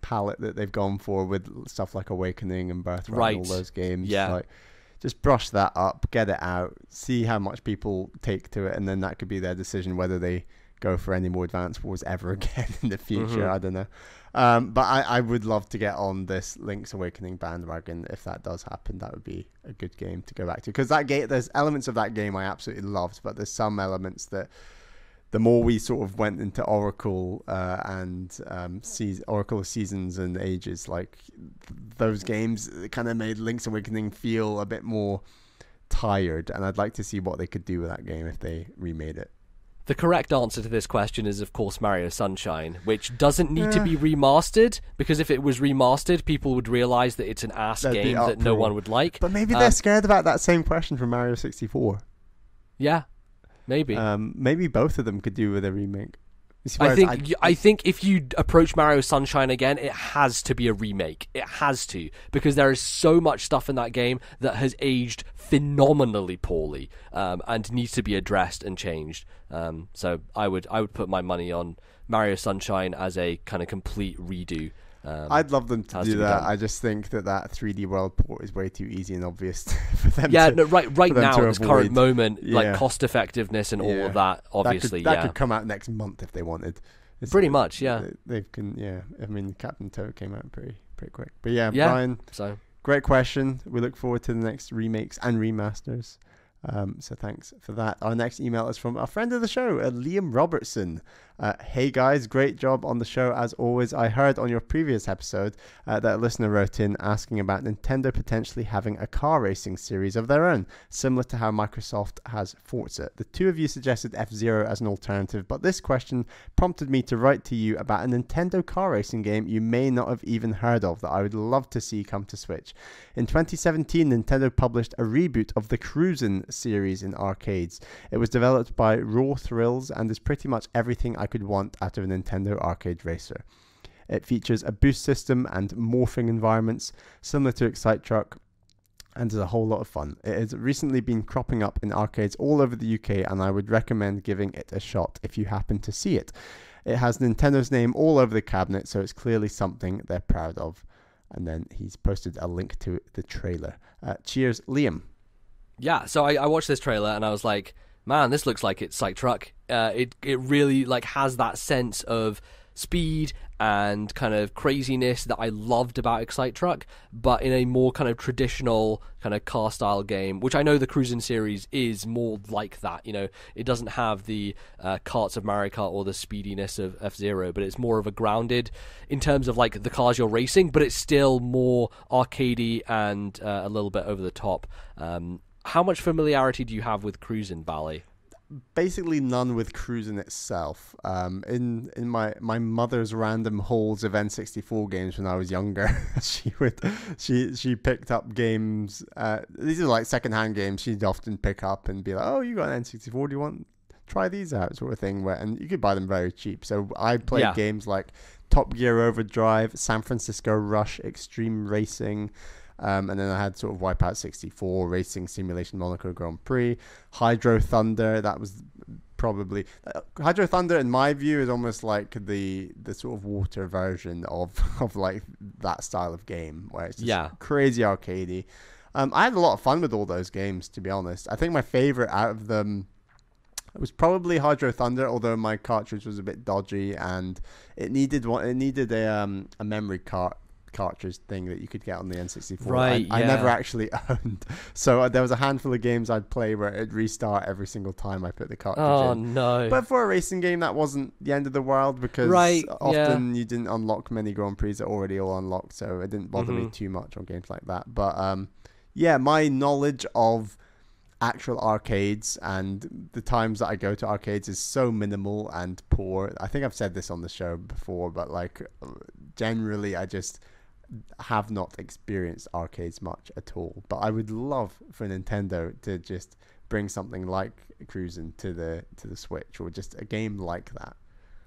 palette that they've gone for with stuff like Awakening and Birthright and all those games. Yeah. Just brush that up, get it out, see how much people take to it, and then that could be their decision whether they go for any more Advance Wars ever again in the future. Mm-hmm. I don't know. But I would love to get on this Link's Awakening bandwagon. If that does happen, that would be a good game to go back to. Because there's elements of that game I absolutely loved, but there's some elements that the more we sort of went into Oracle and Oracle of Seasons and Ages, like those games kind of made Link's Awakening feel a bit more tired, and I'd like to see what they could do with that game if they remade it. The correct answer to this question is, of course, Mario Sunshine, which doesn't need to be remastered, because if it was remastered, people would realize that it's an ass game that no one would like. But maybe they're scared about that same question from Mario 64. Yeah, maybe. Maybe both of them could do with a remake. I think if you approach Mario Sunshine again, it has to be a remake. It has to, because there is so much stuff in that game that has aged phenomenally poorly, and needs to be addressed and changed. So I would put my money on Mario Sunshine as a kind of complete redo. I'd love them to do that. I just think that 3D World port is way too easy and obvious for them. Yeah, right now at this current moment, like cost effectiveness and all of that. Obviously, that could come out next month if they wanted. Pretty much, yeah. They can, yeah. I mean, Captain Toad came out pretty quick. But yeah, Brian. So great question. We look forward to the next remakes and remasters. So thanks for that. Our next email is from a friend of the show, Liam Robertson. Hey guys, great job on the show as always. I heard on your previous episode that a listener wrote in asking about Nintendo potentially having a car racing series of their own, similar to how Microsoft has Forza. The two of you suggested F-Zero as an alternative, but this question prompted me to write to you about a Nintendo car racing game you may not have even heard of that I would love to see come to Switch. In 2017, Nintendo published a reboot of the Cruisin series in arcades. It was developed by Raw Thrills and is pretty much everything I could want out of a Nintendo arcade racer. It features a boost system and morphing environments similar to Excite Truck and is a whole lot of fun. It has recently been cropping up in arcades all over the UK, and I would recommend giving it a shot if you happen to see it. It has Nintendo's name all over the cabinet, so it's clearly something they're proud of. And then he's posted a link to the trailer. Cheers, Liam. Yeah, so I watched this trailer and I was like, man, this looks like it's Excite Truck. It really like has that sense of speed and kind of craziness that I loved about Excite Truck, but in a more kind of traditional kind of car style game, which I know the Cruisin series is more like that. You know, it doesn't have the karts of Mario Kart or the speediness of F-Zero, but it's more of a grounded in terms of like the cars you're racing, but it's still more arcadey and a little bit over the top. How much familiarity do you have with Cruisin, Bally? Basically none with Cruisin itself. In my mother's random hauls of N64 games when I was younger, she picked up games. These are like secondhand games she'd often pick up and be like, "Oh, you got an N64? Do you want try these out?" Sort of thing. And you could buy them very cheap. So I played games like Top Gear Overdrive, San Francisco Rush, Extreme Racing. And then I had sort of Wipeout 64, Racing Simulation Monaco Grand Prix, Hydro Thunder. That was probably Hydro Thunder, in my view, is almost like the sort of water version of like that style of game, where it's just crazy arcadey. I had a lot of fun with all those games, to be honest. I think my favorite out of them was probably Hydro Thunder, although my cartridge was a bit dodgy and it needed a memory cartridge thing that you could get on the N64. Right, I never actually owned. So there was a handful of games I'd play where it'd restart every single time I put the cartridge in. Oh, no. But for a racing game, that wasn't the end of the world because often you didn't unlock many Grand Prix that are already all unlocked, so it didn't bother me too much on games like that. But my knowledge of actual arcades and the times that I go to arcades is so minimal and poor. I think I've said this on the show before, but like generally I just have not experienced arcades much at all. But I would love for Nintendo to just bring something like Cruisin to the Switch, or just a game like that.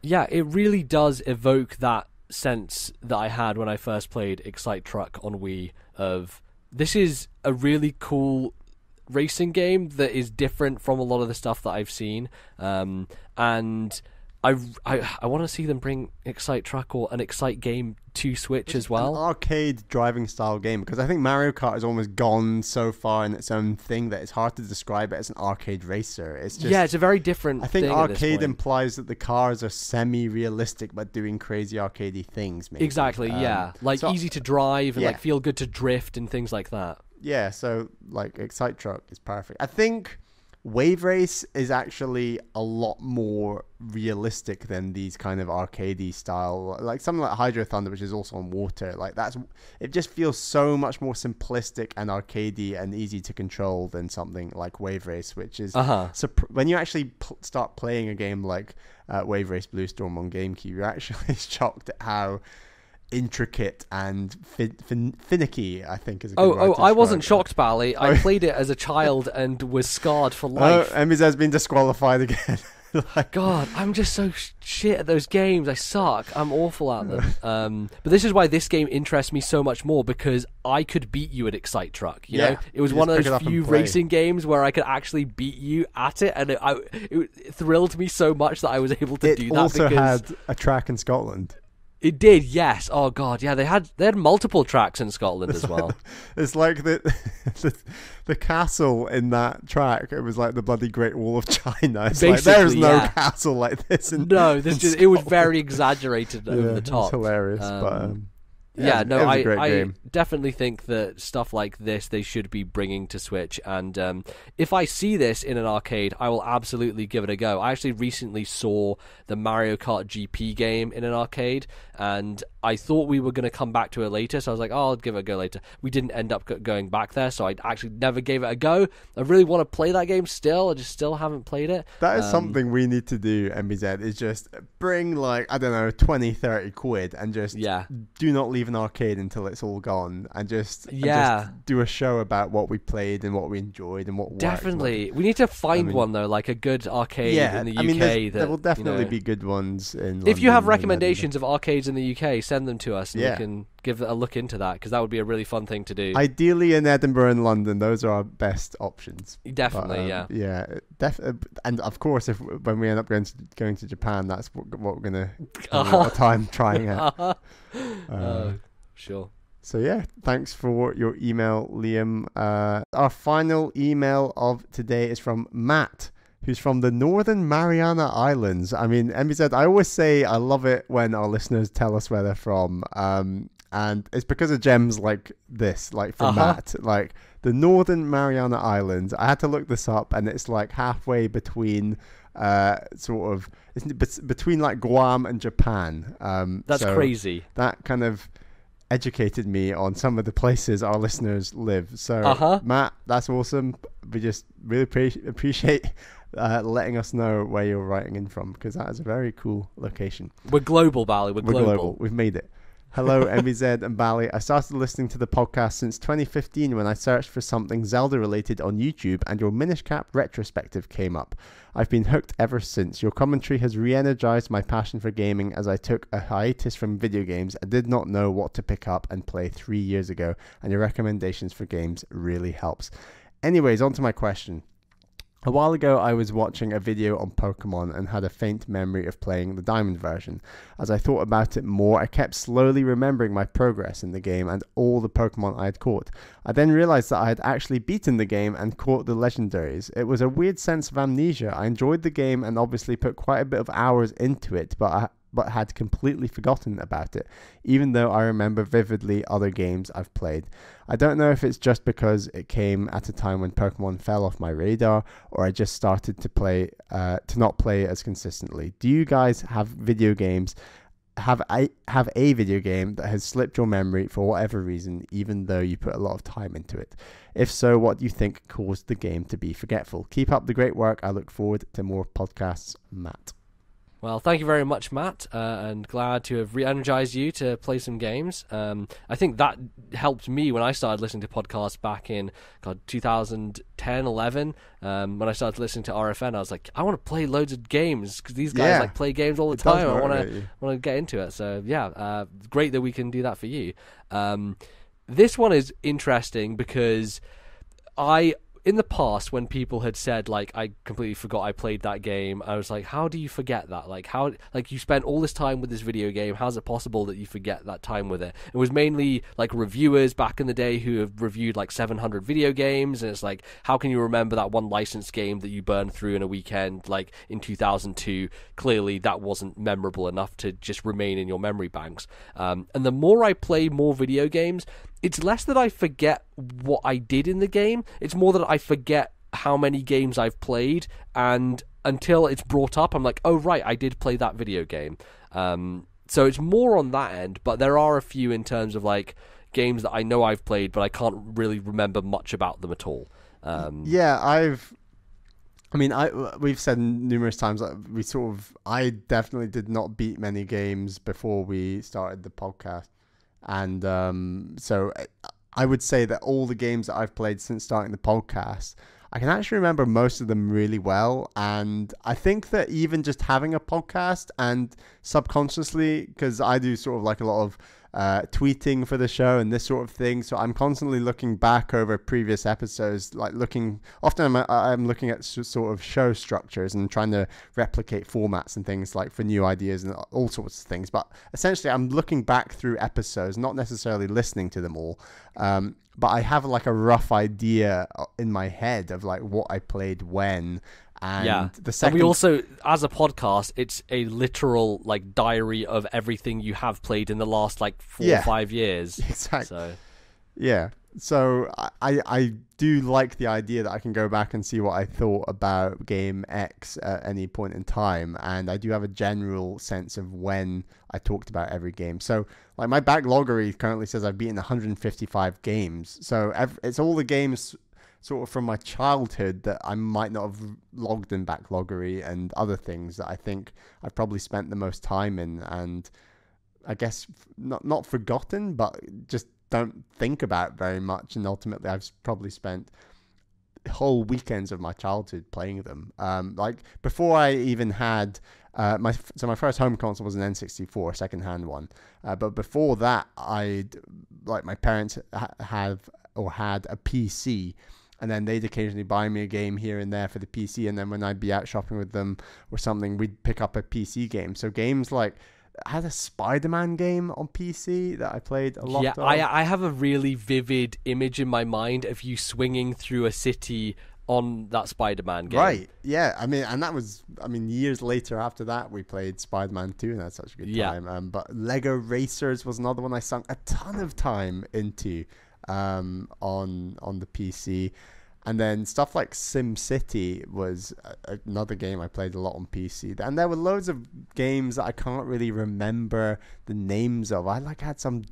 Yeah, it really does evoke that sense that I had when I first played Excite Truck on Wii of, this is a really cool racing game that is different from a lot of the stuff that I've seen, and I want to see them bring Excite Truck or an Excite game to Switch as well. An arcade driving style game, because I think Mario Kart has almost gone so far in its own thing that it's hard to describe it as an arcade racer. It's just, it's a very different. I think arcade implies that the cars are semi-realistic but doing crazy arcadey things. Maybe. Exactly, like so, easy to drive and like feel good to drift and things like that. Yeah, so like Excite Truck is perfect. I think Wave Race is actually a lot more realistic than these kind of arcadey style, like something like Hydro Thunder, which is also on water. Like it just feels so much more simplistic and arcadey and easy to control than something like Wave Race, which is when you actually start playing a game like Wave Race Blue Storm on GameCube, you're actually shocked at how intricate and finicky, I think, is a good word to I wasn't describe shocked, Bally. I played it as a child and was scarred for life. Emmys has been disqualified again. God, I'm just so shit at those games. I suck. I'm awful at them. But this is why this game interests me so much more, because I could beat you at Excite Truck. You know, it was one of those few racing games where I could actually beat you at it, and it thrilled me so much that I was able to do that. It also had a track in Scotland. It did, yes. Oh god, yeah. They had multiple tracks in Scotland as well. It's like the castle in that track. It was like the bloody Great Wall of China. It's like there's no castle like this. It was very exaggerated over the top. It's hilarious, but. I definitely think that stuff like this they should be bringing to Switch, and if I see this in an arcade, I will absolutely give it a go. I actually recently saw the Mario Kart GP game in an arcade, and I thought we were going to come back to it later, so I was like, I'll give it a go later. We didn't end up going back there, so I actually never gave it a go. I really want to play that game still. I just still haven't played it. That is something we need to do, MBZ, is just bring, like, I don't know, 20, 30 quid and just do not leave an arcade until it's all gone, and just do a show about what we played and what we enjoyed and what worked. Definitely. We need to find one, though, like a good arcade in the UK. There will definitely be good ones in London. If you have recommendations of arcades in the UK, send them to us and we can give a look into that, because that would be a really fun thing to do. Ideally in Edinburgh and London, those are our best options. Definitely, and of course, when we end up going to Japan, that's what we're gonna spend a lot of time trying out. Sure. So yeah, thanks for your email, Liam. Our final email of today is from Matt, who's from the Northern Mariana Islands. I mean, MBZ, I always say I love it when our listeners tell us where they're from. And it's because of gems like this, like from Matt, like the Northern Mariana Islands. I had to look this up, and it's like halfway between between like Guam and Japan. That's crazy. That kind of educated me on some of the places our listeners live. So Matt, that's awesome. We just really appreciate letting us know where you're writing in from, because that is a very cool location. We're global, Bally. We're global. We've made it. Hello, MBZ and Bally. I started listening to the podcast since 2015 when I searched for something Zelda related on YouTube, and your Minish Cap retrospective came up. I've been hooked ever since. Your commentary has re-energized my passion for gaming, as I took a hiatus from video games. I did not know what to pick up and play 3 years ago, and your recommendations for games really helps. Anyways, on to my question. A while ago, I was watching a video on Pokemon and had a faint memory of playing the Diamond version. As I thought about it more, I kept slowly remembering my progress in the game and all the Pokemon I had caught. I then realized that I had actually beaten the game and caught the legendaries. It was a weird sense of amnesia. I enjoyed the game and obviously put quite a bit of hours into it, but had completely forgotten about it, even though I remember vividly other games I've played. I don't know if it's just because it came at a time when Pokemon fell off my radar, or I just started to not play as consistently. Do you guys have video games? Have a video game that has slipped your memory for whatever reason, even though you put a lot of time into it? If so, what do you think caused the game to be forgetful? Keep up the great work. I look forward to more podcasts, Matt. Well, thank you very much, Matt, and glad to have re-energized you to play some games. I think that helped me when I started listening to podcasts back in 2010, 11. When I started listening to RFN, I was like, I want to play loads of games, because these guys like play games all the time. I want to get into it. So yeah, great that we can do that for you. This one is interesting because in the past, when people had said, like, I completely forgot I played that game, I was like, how do you forget that? Like, how, like, you spent all this time with this video game, how's it possible that you forget that time with it? It was mainly, like, reviewers back in the day who have reviewed, like, 700 video games, and it's like, how can you remember that one licensed game that you burned through in a weekend, like, in 2002? Clearly, that wasn't memorable enough to just remain in your memory banks. And the more I play more video games, it's less that I forget what I did in the game. It's more that I forget how many games I've played, and until it's brought up, I'm like, oh right, I did play that video game. So it's more on that end, but there are a few in terms of like games that I know I've played, but I can't really remember much about them at all. We've said numerous times that I definitely did not beat many games before we started the podcast, and so I would say that all the games that I've played since starting the podcast, I can actually remember most of them really well. And I think that even just having a podcast and subconsciously, because I do sort of like a lot of tweeting for the show and this sort of thing, so I'm constantly looking back over previous episodes, like often I'm looking at sort of show structures and trying to replicate formats and things like for new ideas and all sorts of things. But essentially I'm looking back through episodes, not necessarily listening to them all, but I have like a rough idea in my head of like what I played when. And the second, and we also, as a podcast, it's a literal like diary of everything you have played in the last like 4 or 5 years. Exactly. So I do like the idea that I can go back and see what I thought about game X at any point in time, and I do have a general sense of when I talked about every game. So like my backloggery currently says I've beaten 155 games. So it's all the games sort of from my childhood that I might not have logged in backloggery, and other things that I think I've probably spent the most time in, and I guess not forgotten, but just don't think about very much. And ultimately I've probably spent whole weekends of my childhood playing them. Like before I even had my first home console was an N64, second-hand one. But before that, my parents had a PC, and then they'd occasionally buy me a game here and there for the PC, and then when I'd be out shopping with them or something, we'd pick up a PC game. So games like, I had a Spider-Man game on PC that I played a lot of. I have a really vivid image in my mind of you swinging through a city on that Spider-Man game. Right, yeah. And that was, years later after that, we played Spider-Man 2, and that's such a good time. But Lego Racers was another one I sunk a ton of time into on the PC. And then stuff like SimCity was another game I played a lot on PC. And there were loads of games that I can't really remember the names of. I had some,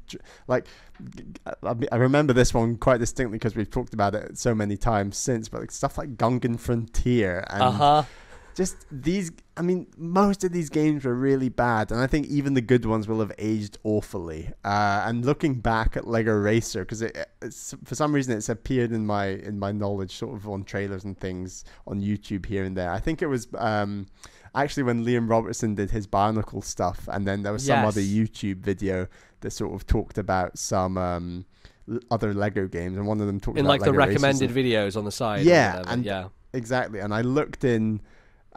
I remember this one quite distinctly because we've talked about it so many times since, but stuff like Gungan Frontier and just these, most of these games were really bad, and I think even the good ones will have aged awfully. And looking back at Lego Racer, because it's for some reason it's appeared in my knowledge sort of on trailers and things on YouTube here and there. I think it was actually when Liam Robertson did his Bionicle stuff, and then there was some other YouTube video that sort of talked about some other Lego games, and one of them talked about the Lego recommended videos on the side. Exactly. And I looked in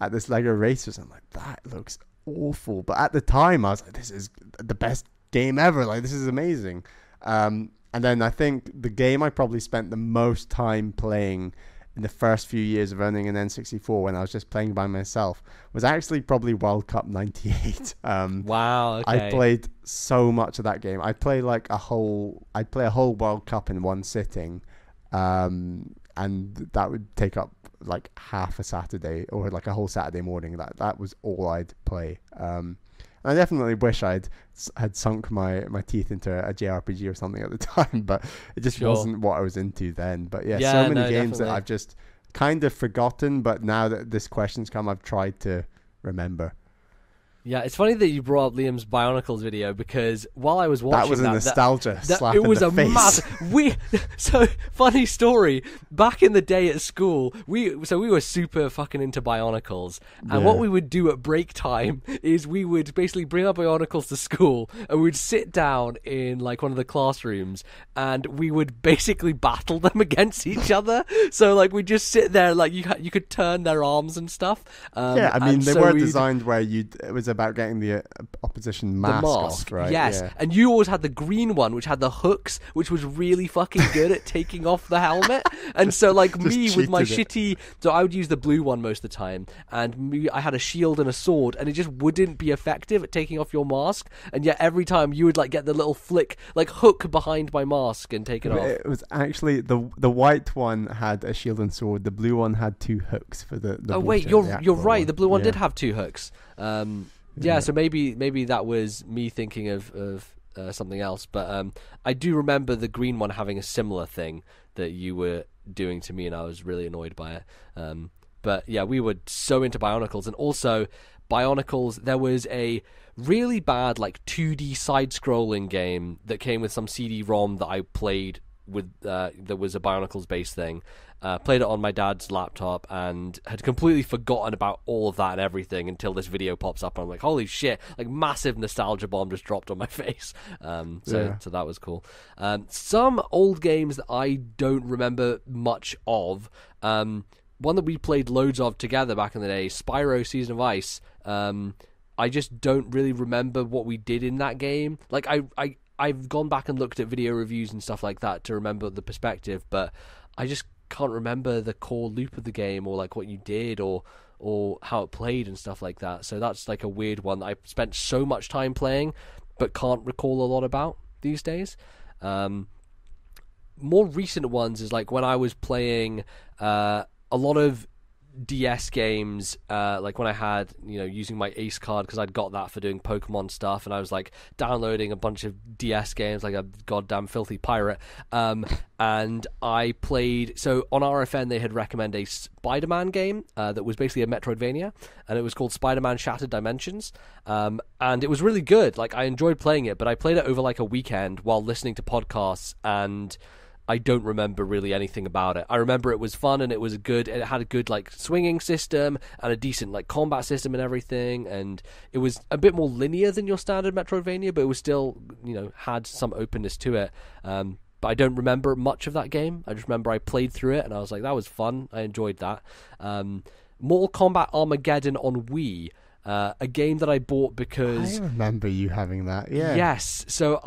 at this Lego Racers, I'm like, that looks awful. But at the time, I was like, this is the best game ever. Like, this is amazing. And then I think the game I probably spent the most time playing in the first few years of owning an N64, when I was just playing by myself, was actually probably World Cup 98. Wow, okay. I played so much of that game. I'd play a whole World Cup in one sitting. And that would take up like half a Saturday or like a whole Saturday morning. That was all I'd play. And I definitely wish had sunk my teeth into a JRPG or something at the time, but it just wasn't what I was into then. But so many games that I've just kind of forgotten, but now that this question's come, I've tried to remember. Yeah, it's funny that you brought up Liam's Bionicles video, because while I was watching that was a nostalgia slap it was in the a face. massive. So funny story. Back in the day at school, we were super fucking into Bionicles, and what we would do at break time is we would basically bring our Bionicles to school, and we'd sit down in like one of the classrooms, and we would basically battle them against each other. So like we just sit there, like you could turn their arms and stuff. They weren't designed where it was about getting the opposition mask off, right? Yes. Yeah. And you always had the green one, which had the hooks, which was really fucking good at taking off the helmet. And so, like, me with my shitty... So I would use the blue one most of the time, and I had a shield and a sword, and it just wouldn't be effective at taking off your mask. And yet every time you would, like, get the little flick, like, hook behind my mask and take it off. It was actually... The white one had a shield and sword. The blue one had 2 hooks for the oh, wait, you're right. The blue one did have 2 hooks. So maybe that was me thinking of something else. But I do remember the green one having a similar thing that you were doing to me, and I was really annoyed by it. But yeah, we were so into Bionicles, and also Bionicles. There was a really bad like 2D side-scrolling game that came with some CD-ROM that I played with. That was a Bionicles based thing. Played it on my dad's laptop and had completely forgotten about all of that and everything until this video pops up and I'm like, holy shit, like massive nostalgia bomb just dropped on my face. So that was cool. Some old games that I don't remember much of. One that we played loads of together back in the day, Spyro Season of Ice. I just don't really remember what we did in that game. Like I've gone back and looked at video reviews and stuff like that to remember the perspective, but I just can't remember the core loop of the game or like what you did or how it played and stuff like that. So that's like a weird one that I spent so much time playing but can't recall a lot about these days. More recent ones is like when I was playing a lot of DS games, like when I had, using my Ace card because I'd got that for doing Pokemon stuff, and I was like downloading a bunch of DS games like a goddamn filthy pirate. And I played, so on RFN they had recommended a Spider-Man game that was basically a Metroidvania, and it was called Spider-Man Shattered Dimensions. And it was really good. Like I enjoyed playing it, but I played it over like a weekend while listening to podcasts, and I don't remember really anything about it. I remember it was fun and it was good. It had a good like swinging system and a decent like combat system and everything. And it was a bit more linear than your standard Metroidvania, but it was still, had some openness to it. But I don't remember much of that game. I just remember I played through it and I was like, that was fun. I enjoyed that. Mortal Kombat Armageddon on Wii. A game that I bought because... I remember you having that, yeah. Yes. So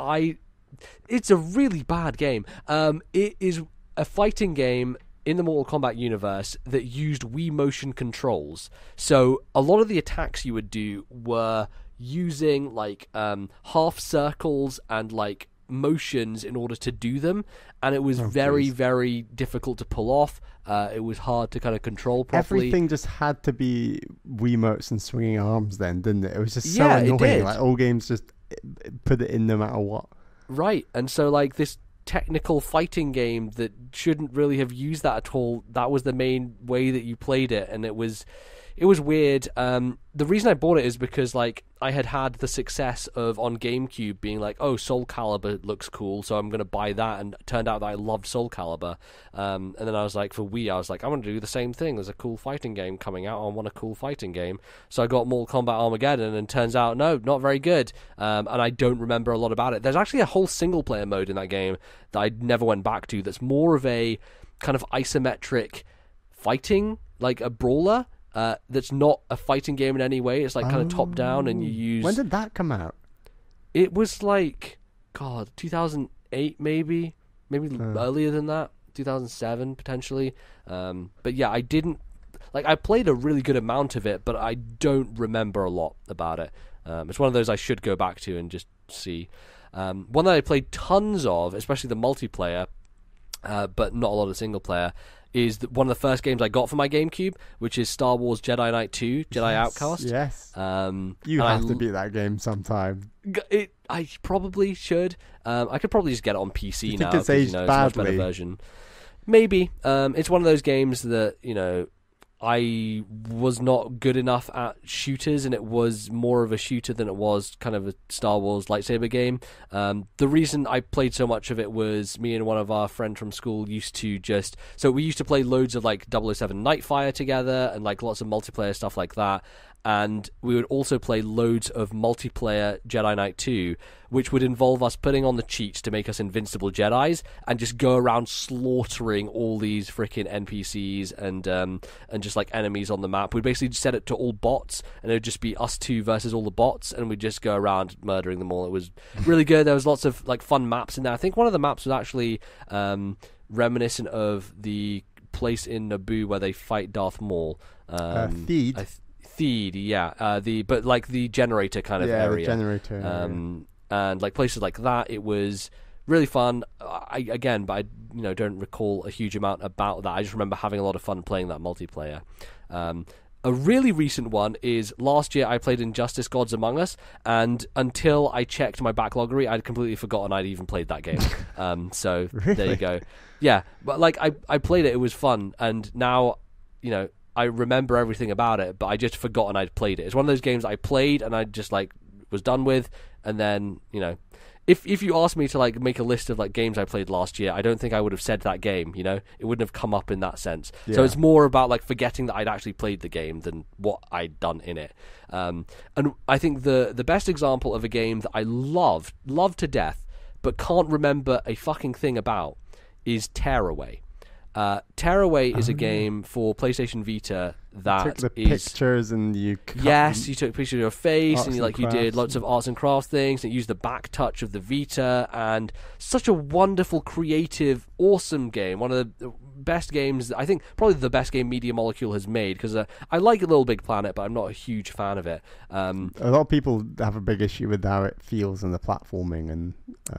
it's a really bad game. It is a fighting game in the Mortal Kombat universe that used Wii motion controls. So a lot of the attacks you would do were using like half circles and like motions in order to do them, and it was very difficult to pull off. It was hard to kind of control properly. Everything just had to be Wiimotes and swinging arms then, didn't it? It was just so annoying. It did. Like all games just put it in no matter what. Right, and so like this technical fighting game that shouldn't really have used that at all, that was the main way that you played it, and it was weird. The reason I bought it is because like I had the success of on GameCube being like, oh, Soul Calibur looks cool, so I'm going to buy that, and it turned out that I loved Soul Calibur. And then I was like, for Wii, I was like, I want to do the same thing. There's a cool fighting game coming out. I want a cool fighting game. So I got Mortal Kombat Armageddon, and turns out, no, not very good. And I don't remember a lot about it. There's actually a whole single-player mode in that game that I never went back to that's more of a kind of isometric fighting, like a brawler. That's not a fighting game in any way. It's like kind of top down, and you use... When did that come out? It was like, 2008 maybe earlier than that, 2007 potentially. But yeah, I didn't... Like, I played a really good amount of it, but I don't remember a lot about it. It's one of those I should go back to and just see. One that I played tons of, especially the multiplayer, but not a lot of single player, is one of the first games I got for my GameCube, which is Star Wars Jedi Knight 2, Jedi Outcast. Yes. You have to beat that game sometime. I probably should. I could probably just get it on PC now. It's aged it's badly. a much better version. Maybe. It's one of those games that, I was not good enough at shooters, and it was more of a shooter than it was kind of a Star Wars lightsaber game. The reason I played so much of it was me and one of our friends from school used to we used to play loads of like 007 Nightfire together and like lots of multiplayer stuff like that. and we would also play loads of multiplayer Jedi Knight 2, which would involve us putting on the cheats to make us invincible Jedis and just go around slaughtering all these freaking NPCs and just like enemies on the map. We'd basically just set it to all bots, and it would just be us two versus all the bots, and we'd just go around murdering them all. It was really good. There was lots of like fun maps in there. I think one of the maps was actually reminiscent of the place in Naboo where they fight Darth Maul. Feed. Feed, yeah. But like the generator kind of area. Yeah, the generator. And like places like that, it was really fun. I don't recall a huge amount about that. I just remember having a lot of fun playing that multiplayer. A really recent one is last year I played Injustice Gods Among Us, and until I checked my backloggery, I'd completely forgotten I'd even played that game. So really? There you go. Yeah, but like I played it was fun, and now, I remember everything about it, but I just forgotten I'd played it. It's one of those games I played and I just like was done with, and then, if you asked me to like make a list of like games I played last year, I don't think I would have said that game, it wouldn't have come up in that sense. Yeah. So it's more about like forgetting that I'd actually played the game than what I'd done in it. And I think the best example of a game that I loved to death, but can't remember a fucking thing about is Tearaway. Tearaway is a game for PlayStation Vita that took the is pictures and you you took pictures of your face and you did lots of arts and crafts things, and it used the back touch of the Vita, and such a wonderful, creative, awesome game. One of the best games, I think probably the best game Media Molecule has made, because I like Little Big Planet, but I'm not a huge fan of it. A lot of people have a big issue with how it feels and the platforming and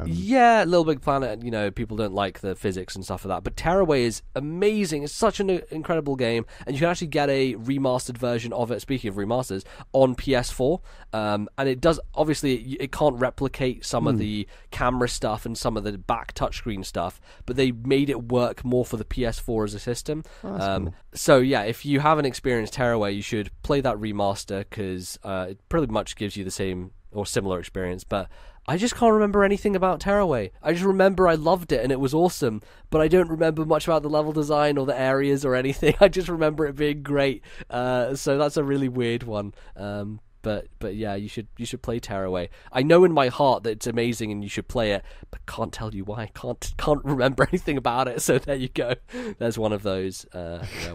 yeah, Little Big Planet, people don't like the physics and stuff like that, but Tearaway is amazing. It's such an incredible game, and you can actually get a remastered version of it, speaking of remasters, on PS4, and it does, obviously it can't replicate some of the camera stuff and some of the back touchscreen stuff, but they made it work more for the PS4 as a system. Cool. So yeah, if you haven't experienced Tearaway, you should play that remaster, because it pretty much gives you the same or similar experience, but I just can't remember anything about Tearaway. I just remember I loved it and it was awesome, but I don't remember much about the level design or the areas or anything. I just remember it being great. So that's a really weird one. But yeah, you should play Tearaway. I know in my heart that it's amazing and you should play it, but can't tell you why. Can't remember anything about it. So there you go. There's one of those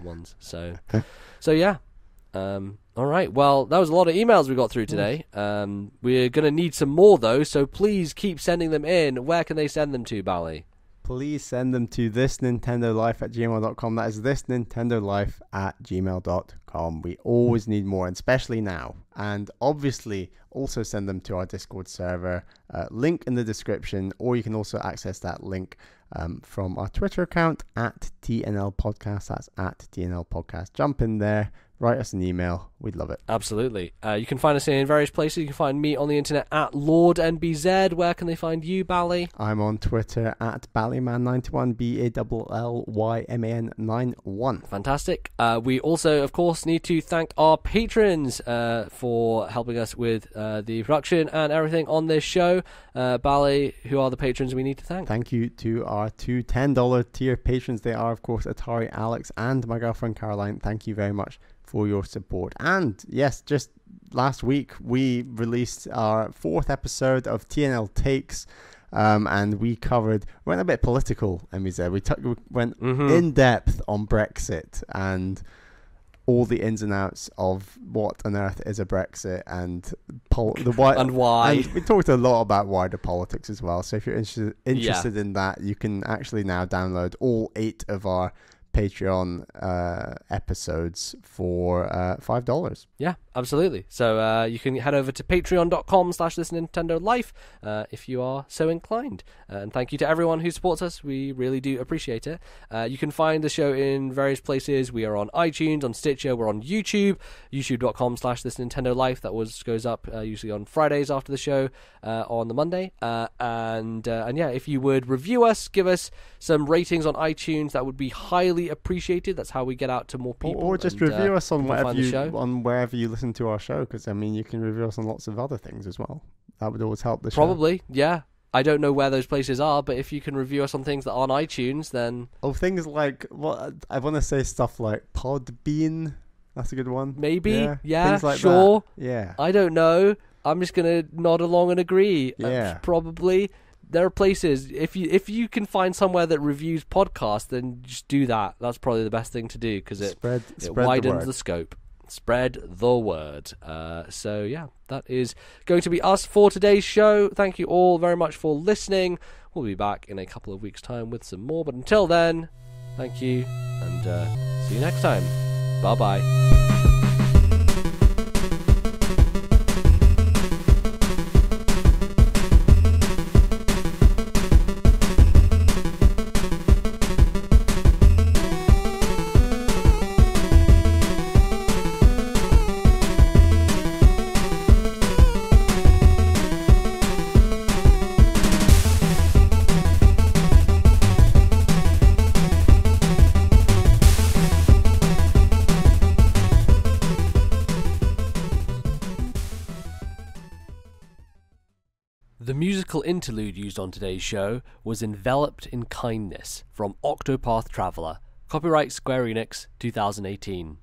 ones. So yeah. All right, well, that was a lot of emails we got through today. We're going to need some more, though, so please keep sending them in. Where can they send them to, Bally? Please send them to ThisNintendoLife@gmail.com. That is ThisNintendoLife@gmail.com. We always need more, and especially now. And obviously, also send them to our Discord server. Link in the description, or you can also access that link from our Twitter account @TNL Podcast. That's @TNL Podcast. Jump in there. Write us an email. We'd love it. Absolutely. You can find us in various places. You can find me on the internet @LordNBZ. Where can they find you, Bally? I'm on Twitter @Ballyman91, BALLYMAN91. Fantastic. We also, of course, need to thank our patrons for helping us with the production and everything on this show. Bally, who are the patrons we need to thank? Thank you to our two $10 tier patrons. They are, of course, Atari Alex and my girlfriend Caroline. Thank you very much for your support. And yes, just last week we released our 4th episode of TNL Takes, and we went a bit political, and we went in depth on Brexit and all the ins and outs of what on earth is a Brexit and why. And we talked a lot about wider politics as well. So if you're interested in that, you can actually now download all 8 of our Patreon episodes for $5. Yeah, absolutely. So you can head over to patreon.com/ThisNintendoLife if you are so inclined. And thank you to everyone who supports us. We really do appreciate it. You can find the show in various places. We are on iTunes, on Stitcher, we're on YouTube, youtube.com/ThisNintendoLife. That goes up usually on Fridays after the show on the Monday. And yeah, if you would review us, give us some ratings on iTunes, that would be highly appreciated. That's how we get out to more people. Or just review us on wherever you listen to our show, because I mean you can review us on lots of other things as well. That would always help the show. Probably, yeah. I don't know where those places are, but if you can review us on things that aren't iTunes, then things like I want to say stuff like Podbean. That's a good one. Maybe, yeah, Things like sure. That. Yeah. I don't know. I'm just gonna nod along and agree. Yeah. Probably. There are places, if you can find somewhere that reviews podcasts, then just do that. That's probably the best thing to do, because it widens the scope. Spread the word. So yeah, that is going to be us for today's show. Thank you all very much for listening. We'll be back in a couple of weeks' time with some more. But until then, thank you, and see you next time. Bye-bye. The musical interlude used on today's show was Enveloped in Kindness from Octopath Traveller. Copyright Square Enix 2018.